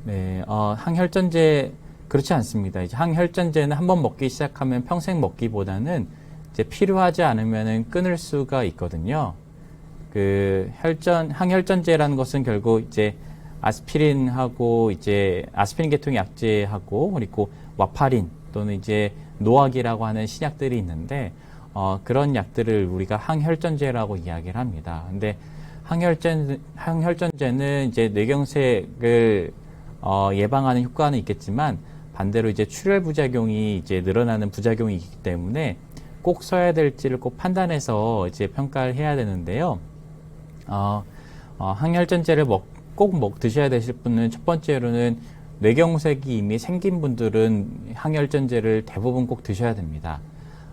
네, 항혈전제 그렇지 않습니다. 이제 항혈전제는 한번 먹기 시작하면 평생 먹기보다는 이제 필요하지 않으면은 끊을 수가 있거든요. 항혈전제라는 것은 결국 이제 아스피린하고 이제 아스피린 계통의 약제하고 그리고 와파린 또는 이제 노악이라고 하는 신약들이 있는데 그런 약들을 우리가 항혈전제라고 이야기를 합니다. 근데 항혈전제는 이제 뇌경색을 예방하는 효과는 있겠지만 반대로 이제 출혈 부작용이 이제 늘어나는 부작용이 있기 때문에 꼭 써야 될지를 꼭 판단해서 이제 평가를 해야 되는데요. 항혈전제를 꼭 드셔야 되실 분은 첫 번째로는 뇌경색이 이미 생긴 분들은 항혈전제를 대부분 꼭 드셔야 됩니다.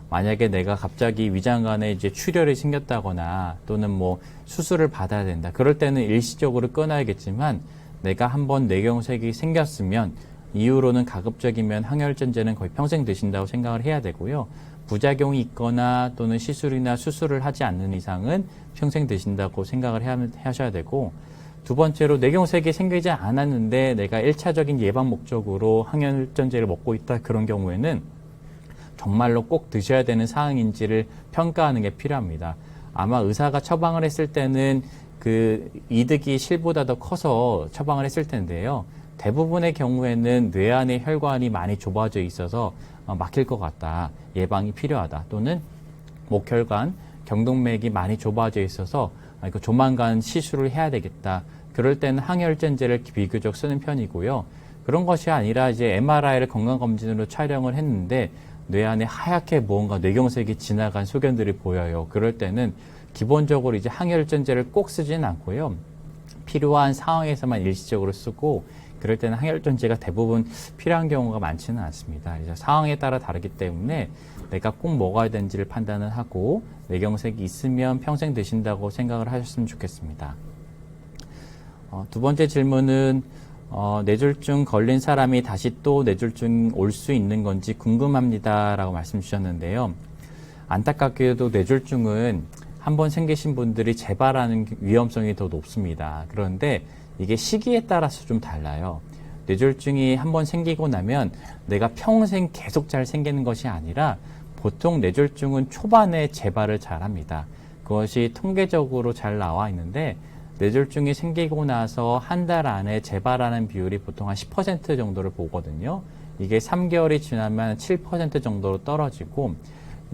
만약에 내가 갑자기 위장관에 이제 출혈이 생겼다거나 또는 뭐 수술을 받아야 된다. 그럴 때는 일시적으로 끊어야겠지만 내가 한번 뇌경색이 생겼으면 이후로는 가급적이면 항혈전제는 거의 평생 드신다고 생각을 해야 되고요. 부작용이 있거나 또는 시술이나 수술을 하지 않는 이상은 평생 드신다고 생각을 하셔야 되고 두 번째로 뇌경색이 생기지 않았는데 내가 1차적인 예방 목적으로 항혈전제를 먹고 있다 그런 경우에는 정말로 꼭 드셔야 되는 사항인지를 평가하는 게 필요합니다. 아마 의사가 처방을 했을 때는 그 이득이 실보다 더 커서 처방을 했을 텐데요. 대부분의 경우에는 뇌 안의 혈관이 많이 좁아져 있어서 막힐 것 같다. 예방이 필요하다. 또는 목혈관, 경동맥이 많이 좁아져 있어서 조만간 시술을 해야 되겠다. 그럴 때는 항혈전제를 비교적 쓰는 편이고요. 그런 것이 아니라 이제 MRI를 건강검진으로 촬영을 했는데 뇌 안에 하얗게 무언가 뇌경색이 지나간 소견들이 보여요. 그럴 때는 기본적으로 이제 항혈전제를 꼭 쓰지는 않고요. 필요한 상황에서만 일시적으로 쓰고 그럴 때는 항혈전제가 대부분 필요한 경우가 많지는 않습니다. 이제 상황에 따라 다르기 때문에 내가 꼭 먹어야 되는지를 판단을 하고 뇌경색이 있으면 평생 드신다고 생각을 하셨으면 좋겠습니다. 두 번째 질문은 뇌졸중 걸린 사람이 다시 또 뇌졸중 올 수 있는 건지 궁금합니다 라고 말씀 주셨는데요. 안타깝게도 뇌졸중은 한번 생기신 분들이 재발하는 위험성이 더 높습니다. 그런데 이게 시기에 따라서 좀 달라요. 뇌졸중이 한번 생기고 나면 내가 평생 계속 잘 생기는 것이 아니라 보통 뇌졸중은 초반에 재발을 잘 합니다. 그것이 통계적으로 잘 나와 있는데 뇌졸중이 생기고 나서 한 달 안에 재발하는 비율이 보통 한 10% 정도를 보거든요. 이게 3개월이 지나면 7% 정도로 떨어지고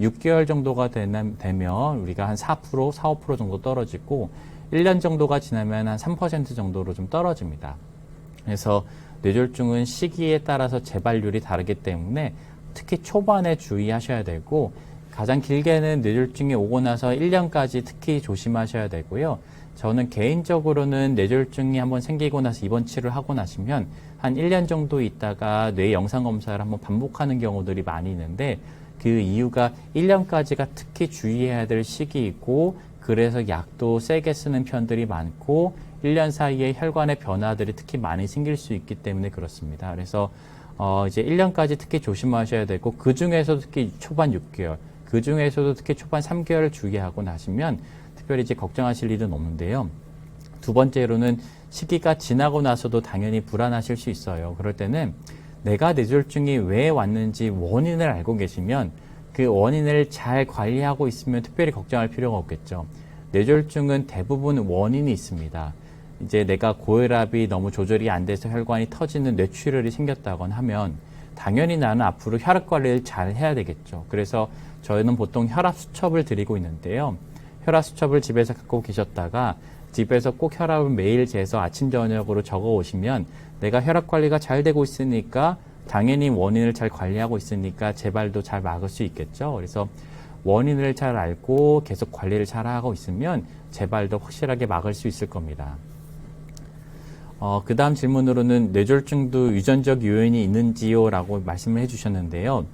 6개월 정도가 되면 우리가 한 4%, 5% 정도 떨어지고 1년 정도가 지나면 한 3% 정도로 좀 떨어집니다. 그래서 뇌졸중은 시기에 따라서 재발률이 다르기 때문에 특히 초반에 주의하셔야 되고, 가장 길게는 뇌졸중이 오고 나서 1년까지 특히 조심하셔야 되고요. 저는 개인적으로는 뇌졸중이 한번 생기고 나서 입원 치료를 하고 나시면 한 1년 정도 있다가 뇌 영상 검사를 한번 반복하는 경우들이 많이 있는데, 그 이유가 1년까지가 특히 주의해야 될 시기이고, 그래서 약도 세게 쓰는 편들이 많고 1년 사이에 혈관의 변화들이 특히 많이 생길 수 있기 때문에 그렇습니다. 그래서 이제 1년까지 특히 조심하셔야 되고, 그 중에서도 특히 초반 6개월, 그 중에서도 특히 초반 3개월을 주의하고 나시면 특별히 이제 걱정하실 일은 없는데요. 두 번째로는 시기가 지나고 나서도 당연히 불안하실 수 있어요. 그럴 때는 내가 뇌졸중이 왜 왔는지 원인을 알고 계시면 그 원인을 잘 관리하고 있으면 특별히 걱정할 필요가 없겠죠. 뇌졸중은 대부분 원인이 있습니다. 이제 내가 고혈압이 너무 조절이 안 돼서 혈관이 터지는 뇌출혈이 생겼다거나 하면 당연히 나는 앞으로 혈압 관리를 잘 해야 되겠죠. 그래서 저희는 보통 혈압 수첩을 드리고 있는데요. 혈압 수첩을 집에서 갖고 계셨다가 집에서 꼭 혈압을 매일 재서 아침 저녁으로 적어 오시면 내가 혈압 관리가 잘 되고 있으니까 당연히 원인을 잘 관리하고 있으니까 재발도 잘 막을 수 있겠죠. 그래서 원인을 잘 알고 계속 관리를 잘 하고 있으면 재발도 확실하게 막을 수 있을 겁니다. 그 다음 질문으로는 뇌졸중도 유전적 요인이 있는지요? 라고 말씀을 해주셨는데요.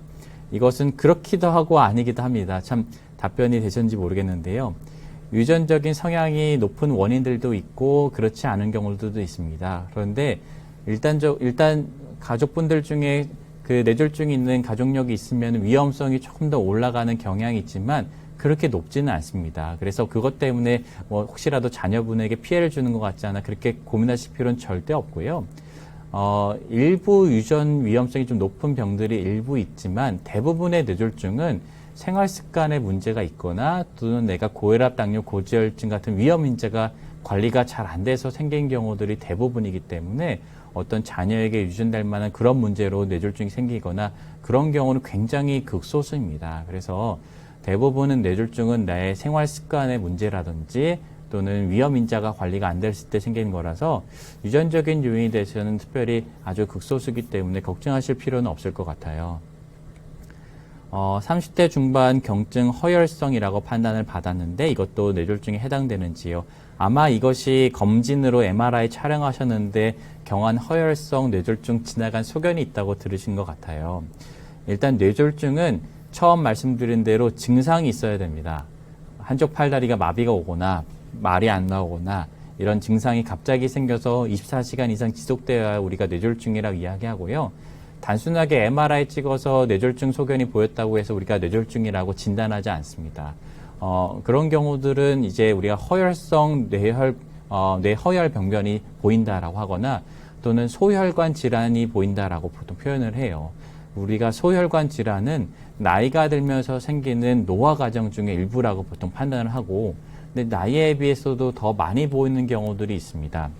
이것은 그렇기도 하고 아니기도 합니다. 참 답변이 되셨는지 모르겠는데요. 유전적인 성향이 높은 원인들도 있고 그렇지 않은 경우들도 있습니다. 그런데 일단 가족분들 중에 그 뇌졸중이 있는 가족력이 있으면 위험성이 조금 더 올라가는 경향이 있지만 그렇게 높지는 않습니다. 그래서 그것 때문에 혹시라도 자녀분에게 피해를 주는 것 같지 않아 그렇게 고민하실 필요는 절대 없고요. 일부 유전 위험성이 좀 높은 병들이 일부 있지만 대부분의 뇌졸중은 생활 습관에 문제가 있거나 또는 내가 고혈압, 당뇨, 고지혈증 같은 위험 인자가 관리가 잘 안 돼서 생긴 경우들이 대부분이기 때문에 어떤 자녀에게 유전될 만한 그런 문제로 뇌졸중이 생기거나 그런 경우는 굉장히 극소수입니다. 그래서 대부분은 뇌졸중은 나의 생활 습관의 문제라든지 또는 위험 인자가 관리가 안 됐을 때 생기는 거라서 유전적인 요인에 대해서는 특별히 아주 극소수이기 때문에 걱정하실 필요는 없을 것 같아요. 30대 중반 경증 허혈성이라고 판단을 받았는데 이것도 뇌졸중에 해당되는지요? 아마 이것이 검진으로 MRI 촬영하셨는데 경한 허혈성 뇌졸중 지나간 소견이 있다고 들으신 것 같아요. 일단 뇌졸중은 처음 말씀드린 대로 증상이 있어야 됩니다. 한쪽 팔다리가 마비가 오거나 말이 안 나오거나 이런 증상이 갑자기 생겨서 24시간 이상 지속되어야 우리가 뇌졸중이라고 이야기하고요. 단순하게 MRI 찍어서 뇌졸중 소견이 보였다고 해서 우리가 뇌졸중이라고 진단하지 않습니다. 그런 경우들은 이제 우리가 허혈성 뇌허혈 병변이 보인다라고 하거나 또는 소혈관 질환이 보인다라고 보통 표현을 해요. 우리가 소혈관 질환은 나이가 들면서 생기는 노화 과정 중의 일부라고 보통 판단을 하고, 근데 나이에 비해서도 더 많이 보이는 경우들이 있습니다.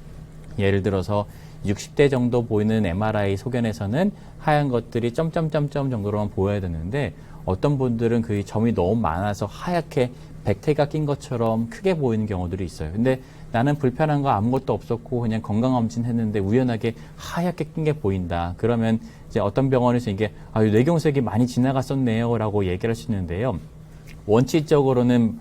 예를 들어서 60대 정도 보이는 MRI 소견에서는 하얀 것들이 점점점점 정도로만 보여야 되는데 어떤 분들은 그 점이 너무 많아서 하얗게 백태가 낀 것처럼 크게 보이는 경우들이 있어요. 근데 나는 불편한 거 아무것도 없었고 그냥 건강검진 했는데 우연하게 하얗게 낀 게 보인다. 그러면 이제 어떤 병원에서 이게 뇌경색이 많이 지나갔었네요 라고 얘기를 할 수 있는데요. 원칙적으로는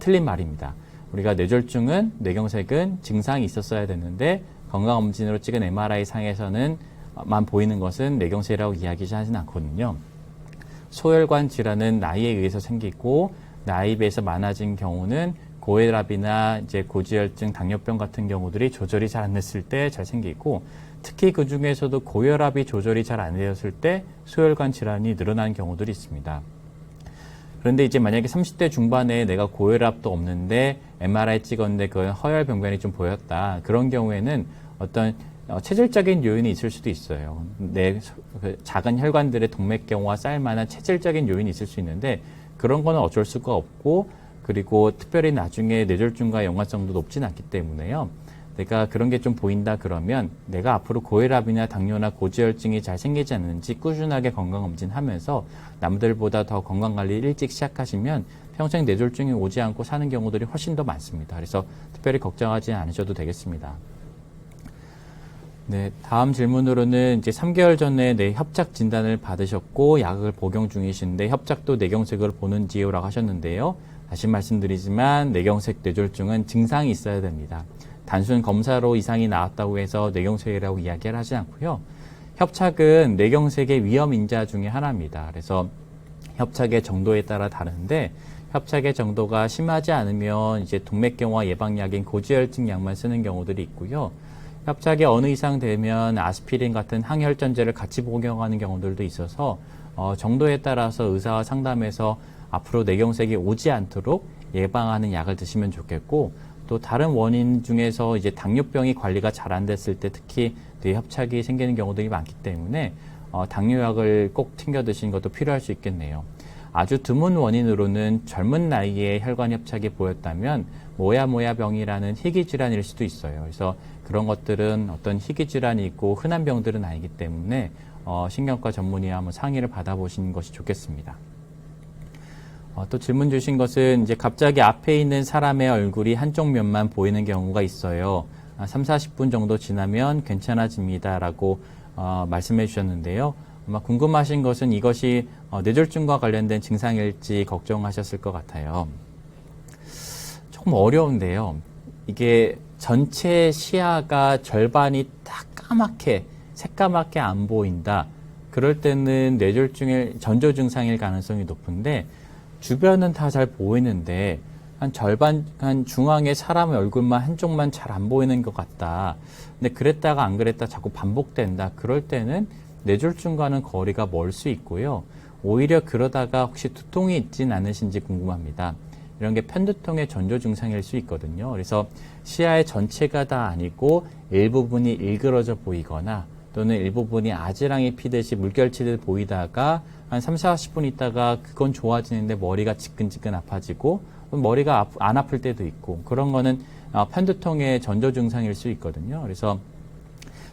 틀린 말입니다. 우리가 뇌졸중은 뇌경색은 증상이 있었어야 되는데 건강검진으로 찍은 MRI 상에서는 만 보이는 것은 뇌경색이라고 이야기하지는 않거든요. 소혈관 질환은 나이에 의해서 생기고 나이에 비해서 많아진 경우는 고혈압이나 이제 고지혈증, 당뇨병 같은 경우들이 조절이 잘 안 됐을 때 잘 생기고 특히 그 중에서도 고혈압이 조절이 잘 안 되었을 때 소혈관 질환이 늘어나는 경우들이 있습니다. 그런데 이제 만약에 30대 중반에 내가 고혈압도 없는데 MRI 찍었는데 그 허혈 병변이 좀 보였다. 그런 경우에는 어떤 체질적인 요인이 있을 수도 있어요. 내 작은 혈관들의 동맥경화가 쌓일 만한 체질적인 요인이 있을 수 있는데 그런 거는 어쩔 수가 없고 그리고 특별히 나중에 뇌졸중과 연관성도 높진 않기 때문에요. 내가 그런 게 좀 보인다 그러면 내가 앞으로 고혈압이나 당뇨나 고지혈증이 잘 생기지 않는지 꾸준하게 건강검진하면서 남들보다 더 건강관리를 일찍 시작하시면 평생 뇌졸중이 오지 않고 사는 경우들이 훨씬 더 많습니다. 그래서 특별히 걱정하지 않으셔도 되겠습니다. 네, 다음 질문으로는 이제 3개월 전에 협착 진단을 받으셨고 약을 복용 중이신데 협착도 뇌경색을 보는지요라고 하셨는데요. 다시 말씀드리지만 뇌경색 뇌졸중은 증상이 있어야 됩니다. 단순 검사로 이상이 나왔다고 해서 뇌경색이라고 이야기를 하지 않고요. 협착은 뇌경색의 위험 인자 중에 하나입니다. 그래서 협착의 정도에 따라 다른데 협착의 정도가 심하지 않으면 이제 동맥경화 예방약인 고지혈증 약만 쓰는 경우들이 있고요. 협착이 어느 이상 되면 아스피린 같은 항혈전제를 같이 복용하는 경우들도 있어서 정도에 따라서 의사와 상담해서 앞으로 뇌경색이 오지 않도록 예방하는 약을 드시면 좋겠고, 또 다른 원인 중에서 이제 당뇨병이 관리가 잘 안 됐을 때 특히 뇌협착이 생기는 경우들이 많기 때문에 당뇨약을 꼭 챙겨 드시는 것도 필요할 수 있겠네요. 아주 드문 원인으로는 젊은 나이에 혈관 협착이 보였다면 모야모야병이라는 희귀 질환일 수도 있어요. 그래서 그런 것들은 어떤 희귀 질환이 있고 흔한 병들은 아니기 때문에 신경과 전문의와 한번 상의를 받아보시는 것이 좋겠습니다. 또 질문 주신 것은 이제 갑자기 앞에 있는 사람의 얼굴이 한쪽 면만 보이는 경우가 있어요. 3, 40분 정도 지나면 괜찮아집니다라고 말씀해 주셨는데요. 아마 궁금하신 것은 이것이 뇌졸중과 관련된 증상일지 걱정하셨을 것 같아요. 조금 어려운데요. 이게 전체 시야가 절반이 딱 까맣게 새까맣게 안 보인다. 그럴 때는 뇌졸중의 전조 증상일 가능성이 높은데 주변은 다 잘 보이는데 한 절반, 한 중앙에 사람의 얼굴만 한쪽만 잘 안 보이는 것 같다. 근데 그랬다가 안 그랬다 자꾸 반복된다. 그럴 때는 뇌졸중과는 거리가 멀 수 있고요. 오히려 그러다가 혹시 두통이 있진 않으신지 궁금합니다. 이런 게 편두통의 전조 증상일 수 있거든요. 그래서 시야의 전체가 다 아니고 일부분이 일그러져 보이거나 또는 일부분이 아지랑이 피듯이 물결치듯 보이다가 한 3, 40분 있다가 그건 좋아지는데 머리가 지끈지끈 아파지고 머리가 안 아플 때도 있고 그런 거는 편두통의 전조 증상일 수 있거든요. 그래서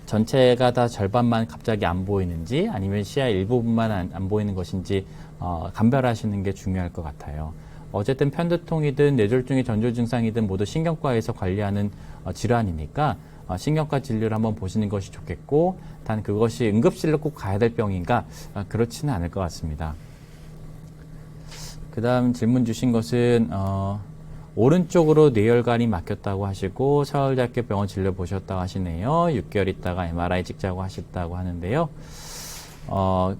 전체가 다 절반만 갑자기 안 보이는지 아니면 시야 일부분만 안 보이는 것인지 감별하시는 게 중요할 것 같아요. 어쨌든 편두통이든 뇌졸중의 전조 증상이든 모두 신경과에서 관리하는 질환이니까 신경과 진료를 한번 보시는 것이 좋겠고, 단 그것이 응급실로 꼭 가야 될 병인가? 그렇지는 않을 것 같습니다. 그 다음 질문 주신 것은 오른쪽으로 뇌혈관이 막혔다고 하시고 서울대학교 병원 진료 보셨다고 하시네요. 6개월 있다가 MRI 찍자고 하셨다고 하는데요.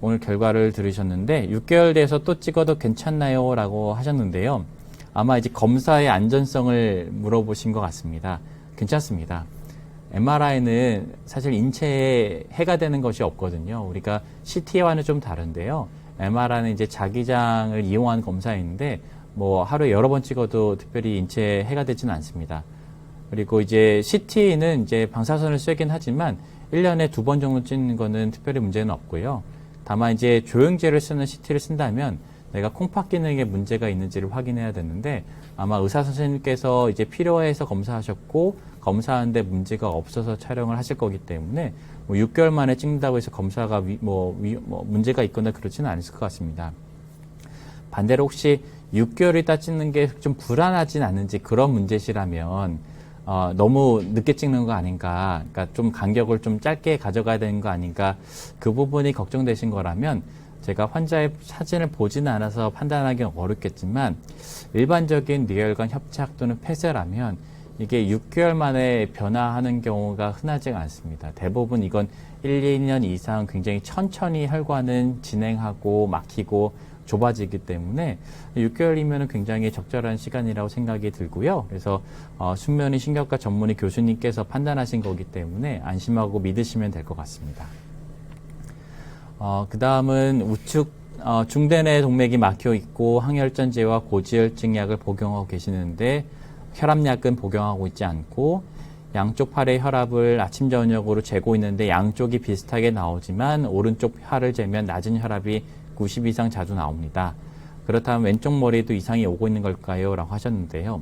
오늘 결과를 들으셨는데 6개월 돼서 또 찍어도 괜찮나요? 라고 하셨는데요. 아마 이제 검사의 안전성을 물어보신 것 같습니다. 괜찮습니다. MRI는 사실 인체에 해가 되는 것이 없거든요. 우리가 CT와는 좀 다른데요. MRI는 이제 자기장을 이용한 검사인데 뭐 하루에 여러 번 찍어도 특별히 인체에 해가 되지는 않습니다. 그리고 이제 CT는 이제 방사선을 쐬긴 하지만 1년에 2번 정도 찍는 거는 특별히 문제는 없고요. 다만 이제 조영제를 쓰는 CT를 쓴다면 내가 콩팥 기능에 문제가 있는지를 확인해야 되는데 아마 의사 선생님께서 이제 필요해서 검사하셨고 검사하는데 문제가 없어서 촬영을 하실 거기 때문에 뭐 6개월 만에 찍는다고 해서 검사가 문제가 있거나 그렇지는 않을 것 같습니다. 반대로 혹시 6개월 있다 찍는 게 좀 불안하진 않은지 그런 문제시라면 너무 늦게 찍는 거 아닌가, 그러니까 좀 간격을 좀 짧게 가져가야 되는 거 아닌가, 그 부분이 걱정되신 거라면 제가 환자의 사진을 보지는 않아서 판단하기는 어렵겠지만 일반적인 뇌혈관 협착 또는 폐쇄라면 이게 6개월 만에 변화하는 경우가 흔하지가 않습니다. 대부분 이건 1, 2년 이상 굉장히 천천히 혈관은 진행하고 막히고 좁아지기 때문에 6개월이면 굉장히 적절한 시간이라고 생각이 들고요. 그래서 순면이 신경과 전문의 교수님께서 판단하신 거기 때문에 안심하고 믿으시면 될 것 같습니다. 그 다음은 우측 중대뇌 동맥이 막혀 있고 항혈전제와 고지혈증 약을 복용하고 계시는데 혈압약은 복용하고 있지 않고 양쪽 팔의 혈압을 아침 저녁으로 재고 있는데 양쪽이 비슷하게 나오지만 오른쪽 팔을 재면 낮은 혈압이 90 이상 자주 나옵니다. 그렇다면 왼쪽 머리에도 이상이 오고 있는 걸까요? 라고 하셨는데요.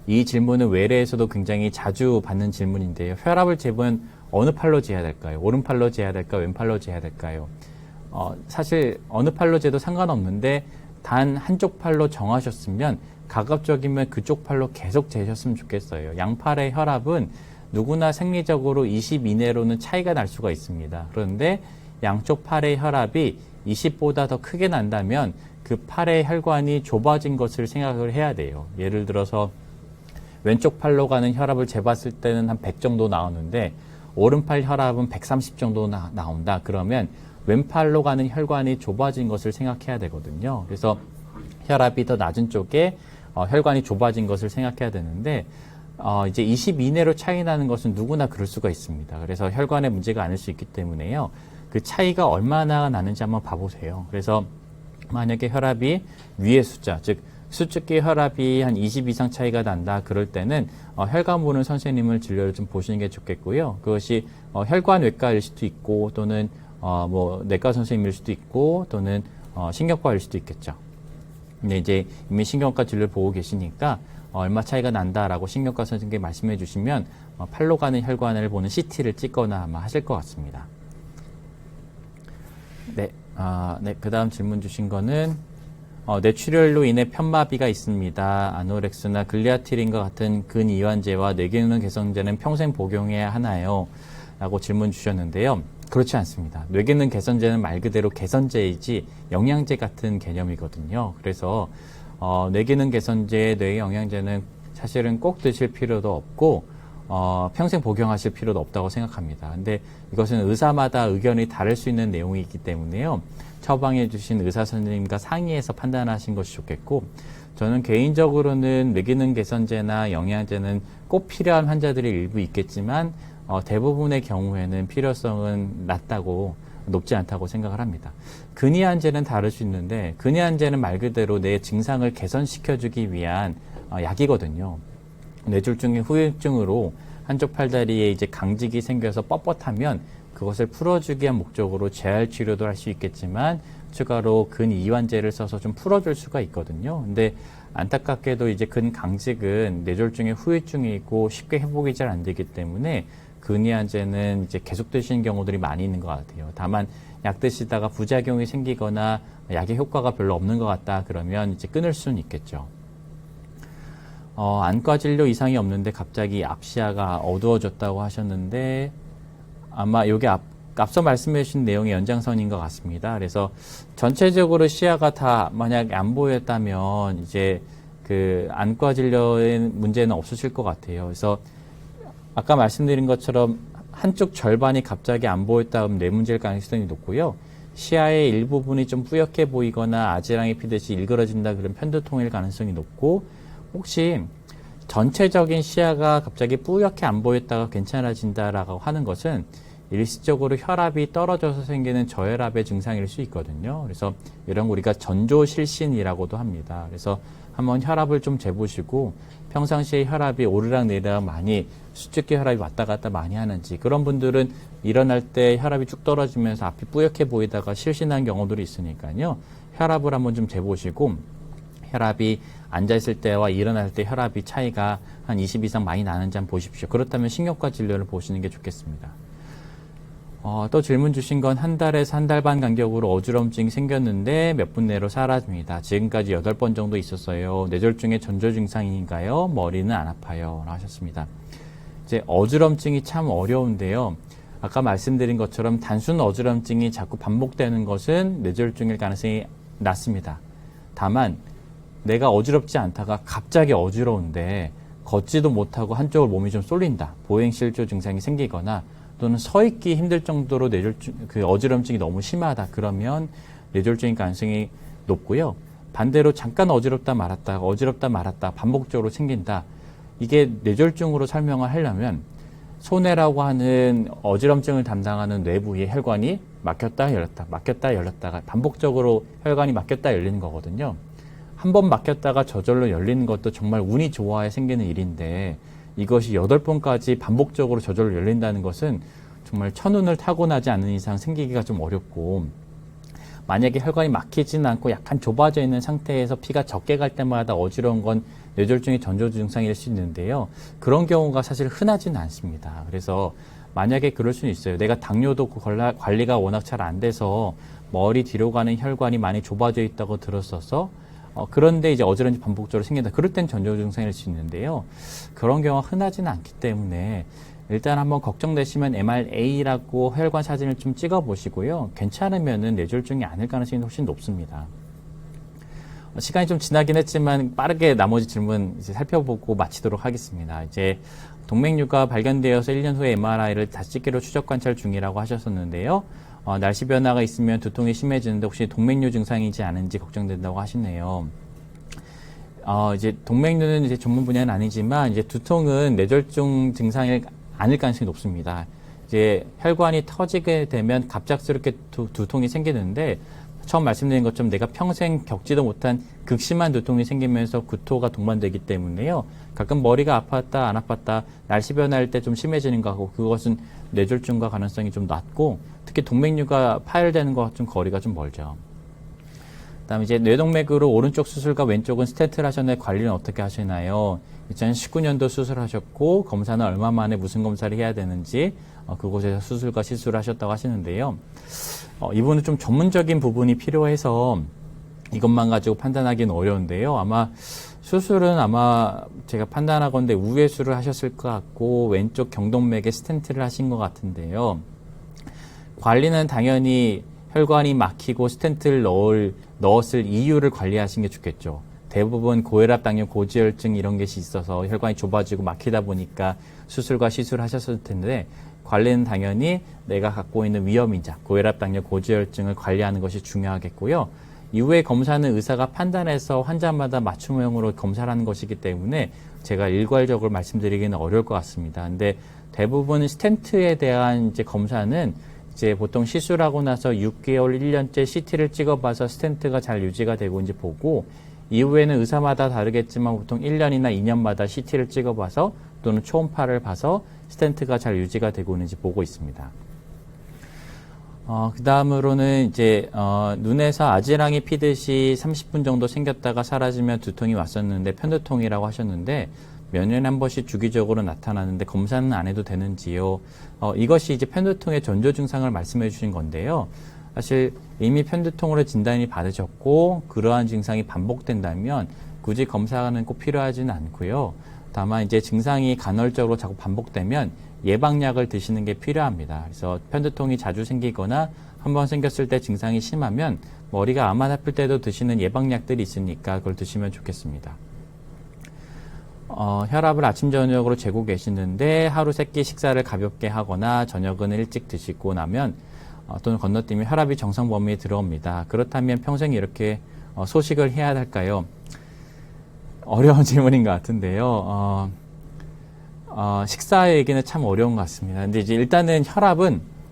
이 질문은 외래에서도 굉장히 자주 받는 질문인데요. 혈압을 재면 어느 팔로 재야 될까요? 오른팔로 재야 될까요? 왼팔로 재야 될까요? 사실 어느 팔로 재도 상관없는데 단 한쪽 팔로 정하셨으면 가급적이면 그쪽 팔로 계속 재셨으면 좋겠어요. 양팔의 혈압은 누구나 생리적으로 20 이내로는 차이가 날 수가 있습니다. 그런데 양쪽 팔의 혈압이 20보다 더 크게 난다면 그 팔의 혈관이 좁아진 것을 생각을 해야 돼요. 예를 들어서 왼쪽 팔로 가는 혈압을 재봤을 때는 한 100 정도 나오는데 오른팔 혈압은 130 정도 나온다. 그러면 왼팔로 가는 혈관이 좁아진 것을 생각해야 되거든요. 그래서 혈압이 더 낮은 쪽에 혈관이 좁아진 것을 생각해야 되는데 이제 20 이내로 차이 나는 것은 누구나 그럴 수가 있습니다. 그래서 혈관에 문제가 아닐 수 있기 때문에요. 그 차이가 얼마나 나는지 한번 봐보세요. 그래서 만약에 혈압이 위의 숫자, 즉 수축기 혈압이 한 20 이상 차이가 난다. 그럴 때는 혈관 보는 선생님을 진료를 좀 보시는 게 좋겠고요. 그것이 혈관외과일 수도 있고 또는 뭐 내과 선생님일 수도 있고 또는 신경과일 수도 있겠죠. 근데 이제 이미 신경과 진료를 보고 계시니까 얼마 차이가 난다라고 신경과 선생님께 말씀해 주시면 팔로 가는 혈관을 보는 CT를 찍거나 아마 하실 것 같습니다. 네, 네. 그 다음 질문 주신 거는 뇌출혈로 인해 편마비가 있습니다. 아노렉스나 글리아티린과 같은 근이완제와 뇌기능 개선제는 평생 복용해야 하나요? 라고 질문 주셨는데요. 그렇지 않습니다. 뇌기능 개선제는 말 그대로 개선제이지 영양제 같은 개념이거든요. 그래서 뇌기능 개선제, 뇌영양제는 사실은 꼭 드실 필요도 없고 평생 복용하실 필요도 없다고 생각합니다. 근데 이것은 의사마다 의견이 다를 수 있는 내용이기 때문에요. 처방해 주신 의사 선생님과 상의해서 판단하신 것이 좋겠고, 저는 개인적으로는 뇌기능 개선제나 영양제는 꼭 필요한 환자들이 일부 있겠지만 대부분의 경우에는 필요성은 높지 않다고 생각을 합니다. 근이완제는 다를 수 있는데 근이완제는 말 그대로 내 증상을 개선시켜주기 위한 약이거든요. 뇌졸중의 후유증으로 한쪽 팔다리에 이제 강직이 생겨서 뻣뻣하면 그것을 풀어주기 위한 목적으로 재활 치료도 할 수 있겠지만 추가로 근이완제를 써서 좀 풀어줄 수가 있거든요. 근데 안타깝게도 이제 근강직은 뇌졸중의 후유증이고 쉽게 회복이 잘 안 되기 때문에 근이완제는 이제 계속 드시는 경우들이 많이 있는 것 같아요. 다만 약 드시다가 부작용이 생기거나 약의 효과가 별로 없는 것 같다 그러면 이제 끊을 수는 있겠죠. 안과 진료 이상이 없는데 갑자기 앞시야가 어두워졌다고 하셨는데 아마 이게 앞서 말씀해 주신 내용의 연장선인 것 같습니다. 그래서 전체적으로 시야가 다 만약에 안 보였다면 이제 그 안과 진료에 문제는 없으실 것 같아요. 그래서 아까 말씀드린 것처럼 한쪽 절반이 갑자기 안 보였다 하면 뇌 문제일 가능성이 높고요. 시야의 일부분이 좀 뿌옇게 보이거나 아지랑이 피듯이 일그러진다 그런 편두통일 가능성이 높고, 혹시 전체적인 시야가 갑자기 뿌옇게 안 보였다가 괜찮아진다라고 하는 것은 일시적으로 혈압이 떨어져서 생기는 저혈압의 증상일 수 있거든요. 그래서 이런 거 우리가 전조실신이라고도 합니다. 그래서 한번 혈압을 좀 재보시고 평상시에 혈압이 오르락 내리락 많이 수축기 혈압이 왔다 갔다 많이 하는지, 그런 분들은 일어날 때 혈압이 쭉 떨어지면서 앞이 뿌옇게 보이다가 실신한 경우들이 있으니까요. 혈압을 한번 좀 재보시고 혈압이 앉아있을 때와 일어날 때 혈압이 차이가 한 20 이상 많이 나는지 한번 보십시오. 그렇다면 신경과 진료를 보시는 게 좋겠습니다. 또 질문 주신 건 한 달에서 한 달 반 간격으로 어지럼증이 생겼는데 몇 분 내로 사라집니다. 지금까지 8번 정도 있었어요. 뇌졸중의 전조 증상인가요? 머리는 안 아파요. 하셨습니다. 이제 어지럼증이 참 어려운데요. 아까 말씀드린 것처럼 단순 어지럼증이 자꾸 반복되는 것은 뇌졸중일 가능성이 낮습니다. 다만 내가 어지럽지 않다가 갑자기 어지러운데 걷지도 못하고 한쪽을 몸이 좀 쏠린다. 보행실조 증상이 생기거나 또는 서 있기 힘들 정도로 어지럼증이 너무 심하다. 그러면 뇌졸중일 가능성이 높고요. 반대로 잠깐 어지럽다 말았다 반복적으로 생긴다. 이게 뇌졸중으로 설명을 하려면 소뇌라고 하는 어지럼증을 담당하는 뇌부의 혈관이 막혔다 열렸다가 반복적으로 혈관이 막혔다 열리는 거거든요. 한 번 막혔다가 저절로 열리는 것도 정말 운이 좋아야 생기는 일인데 이것이 8번까지 반복적으로 저절로 열린다는 것은 정말 천운을 타고나지 않는 이상 생기기가 좀 어렵고, 만약에 혈관이 막히지는 않고 약간 좁아져 있는 상태에서 피가 적게 갈 때마다 어지러운 건 뇌졸중의 전조 증상일 수 있는데요. 그런 경우가 사실 흔하지는 않습니다. 그래서 만약에 그럴 수는 있어요. 내가 당뇨도 관리가 워낙 잘 안 돼서 머리 뒤로 가는 혈관이 많이 좁아져 있다고 들었어서 그런데 이제 어지럼증이 반복적으로 생긴다. 그럴 땐 전조 증상일 수 있는데요. 그런 경우가 흔하지는 않기 때문에 일단 한번 걱정되시면 MRA라고 혈관 사진을 좀 찍어 보시고요. 괜찮으면은 뇌졸중이 아닐 가능성이 훨씬 높습니다. 시간이 좀 지나긴 했지만 빠르게 나머지 질문 이제 살펴보고 마치도록 하겠습니다. 이제 동맥류가 발견되어서 1년 후에 MRI를 다시 찍기로 추적 관찰 중이라고 하셨었는데요. 날씨 변화가 있으면 두통이 심해지는데 혹시 동맥류 증상이지 않은지 걱정된다고 하시네요. 이제 동맥류는 이제 전문 분야는 아니지만 이제 두통은 뇌졸중 증상이 아닐 가능성이 높습니다. 이제 혈관이 터지게 되면 갑작스럽게 두통이 생기는데 처음 말씀드린 것처럼 내가 평생 겪지도 못한 극심한 두통이 생기면서 구토가 동반되기 때문에요. 가끔 머리가 아팠다 안 아팠다 날씨 변화할 때 좀 심해지는 거하고 그것은 뇌졸중과 가능성이 좀 낮고 특히 동맥류가 파열되는 것과 좀 거리가 좀 멀죠. 그다음에 이제 뇌동맥으로 오른쪽 수술과 왼쪽은 스텐트를 하셨는데 관리는 어떻게 하시나요? 2019년도 수술하셨고 검사는 얼마 만에 무슨 검사를 해야 되는지 그곳에서 수술과 시술을 하셨다고 하시는데요. 이분은 좀 전문적인 부분이 필요해서 이것만 가지고 판단하기는 어려운데요. 아마 수술은 제가 판단하건대 우회수를 하셨을 것 같고 왼쪽 경동맥에 스텐트를 하신 것 같은데요. 관리는 당연히 혈관이 막히고 스텐트를 넣었을 이유를 관리하시는 게 좋겠죠. 대부분 고혈압, 당뇨, 고지혈증 이런 것이 있어서 혈관이 좁아지고 막히다 보니까 수술과 시술을 하셨을 텐데 관리는 당연히 내가 갖고 있는 위험인자, 고혈압, 당뇨, 고지혈증을 관리하는 것이 중요하겠고요. 이후에 검사는 의사가 판단해서 환자마다 맞춤형으로 검사를 하는 것이기 때문에 제가 일괄적으로 말씀드리기는 어려울 것 같습니다. 근데 대부분 스텐트에 대한 이제 검사는 이제 보통 시술하고 나서 6개월, 1년째 CT를 찍어봐서 스텐트가 잘 유지가 되고 있는지 보고 이후에는 의사마다 다르겠지만 보통 1년이나 2년마다 CT를 찍어봐서 또는 초음파를 봐서 스텐트가 잘 유지가 되고 있는지 보고 있습니다. 그 다음으로는 이제 눈에서 아지랑이 피듯이 30분 정도 생겼다가 사라지면 두통이 왔었는데 편두통이라고 하셨는데 몇 년에 한 번씩 주기적으로 나타나는데 검사는 안 해도 되는지요? 이것이 이제 편두통의 전조 증상을 말씀해 주신 건데요. 사실 이미 편두통으로 진단이 받으셨고 그러한 증상이 반복된다면 굳이 검사는 꼭 필요하지는 않고요. 다만 이제 증상이 간헐적으로 자꾸 반복되면 예방약을 드시는 게 필요합니다. 그래서 편두통이 자주 생기거나 한번 생겼을 때 증상이 심하면 머리가 아만 아플 때도 드시는 예방약들이 있으니까 그걸 드시면 좋겠습니다. 혈압을 아침 저녁으로 재고 계시는데 하루 3끼 식사를 가볍게 하거나 저녁은 일찍 드시고 나면 또는 건너뛰면 혈압이 정상 범위에 들어옵니다. 그렇다면 평생 이렇게 소식을 해야 할까요? 어려운 질문인 것 같은데요. 식사 얘기는 참 어려운 것 같습니다. 근데 이제 일단은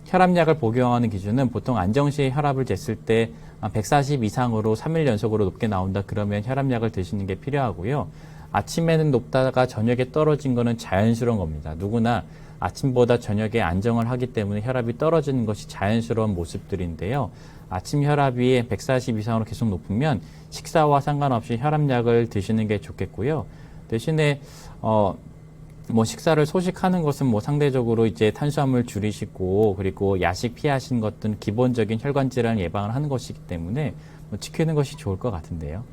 혈압약을 복용하는 기준은 보통 안정시에 혈압을 쟀을 때 140 이상으로 3일 연속으로 높게 나온다 그러면 혈압약을 드시는 게 필요하고요. 아침에는 높다가 저녁에 떨어진 거는 자연스러운 겁니다. 누구나 아침보다 저녁에 안정을 하기 때문에 혈압이 떨어지는 것이 자연스러운 모습들인데요. 아침 혈압이 140 이상으로 계속 높으면 식사와 상관없이 혈압약을 드시는 게 좋겠고요. 대신에 식사를 소식하는 것은 상대적으로 이제 탄수화물 줄이시고 그리고 야식 피하시는 것들은 기본적인 혈관 질환 예방을 하는 것이기 때문에 지키는 것이 좋을 것 같은데요.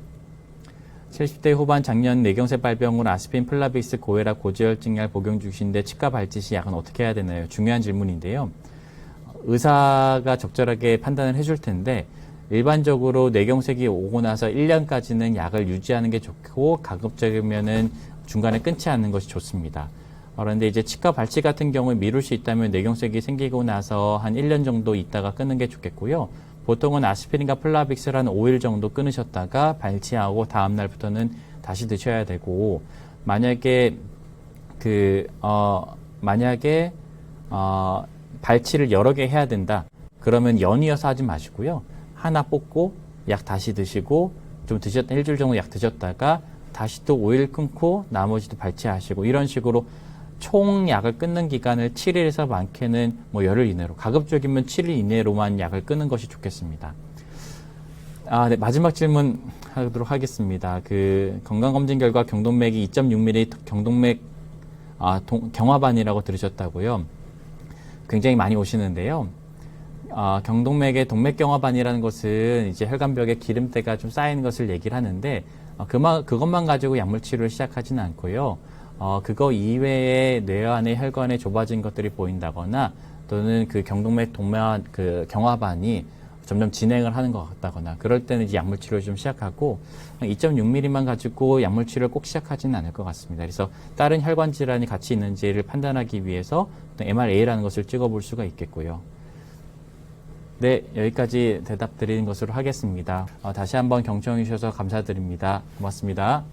70대 후반 작년 뇌경색 발병으로 아스피린, 플라빅스, 고혈압, 고지혈증약 복용 중이신데 치과 발치 시 약은 어떻게 해야 되나요? 중요한 질문인데요. 의사가 적절하게 판단을 해줄 텐데 일반적으로 뇌경색이 오고 나서 1년까지는 약을 유지하는 게 좋고 가급적이면은 중간에 끊지 않는 것이 좋습니다. 그런데 이제 치과 발치 같은 경우에 미룰 수 있다면 뇌경색이 생기고 나서 한 1년 정도 있다가 끊는 게 좋겠고요. 보통은 아스피린과 플라빅스를 한 5일 정도 끊으셨다가 발치하고 다음 날부터는 다시 드셔야 되고 만약에 발치를 여러 개 해야 된다. 그러면 연이어서 하지 마시고요. 하나 뽑고 약 다시 드시고 좀 드셨다 일주일 정도 약 드셨다가 다시 또 5일 끊고 나머지도 발치하시고 이런 식으로 총 약을 끊는 기간을 7일에서 많게는 열흘 이내로 가급적이면 7일 이내로만 약을 끊는 것이 좋겠습니다. 네, 마지막 질문 하도록 하겠습니다. 건강검진 결과 경동맥이 2.6mm 경동맥 경화반이라고 들으셨다고요. 굉장히 많이 오시는데요. 경동맥의 동맥경화반이라는 것은 이제 혈관벽에 기름때가 좀 쌓이는 것을 얘기를 하는데 그것만 가지고 약물 치료를 시작하지는 않고요. 그거 이외에 뇌 안의 혈관에 좁아진 것들이 보인다거나 또는 그 경동맥 동맥 그 경화반이 점점 진행을 하는 것 같다거나 그럴 때는 이제 약물 치료를 좀 시작하고 2.6mm만 가지고 약물 치료를 꼭 시작하지는 않을 것 같습니다. 그래서 다른 혈관 질환이 같이 있는지를 판단하기 위해서 MRA라는 것을 찍어볼 수가 있겠고요. 네, 여기까지 대답 드리는 것으로 하겠습니다. 다시 한번 경청해 주셔서 감사드립니다. 고맙습니다.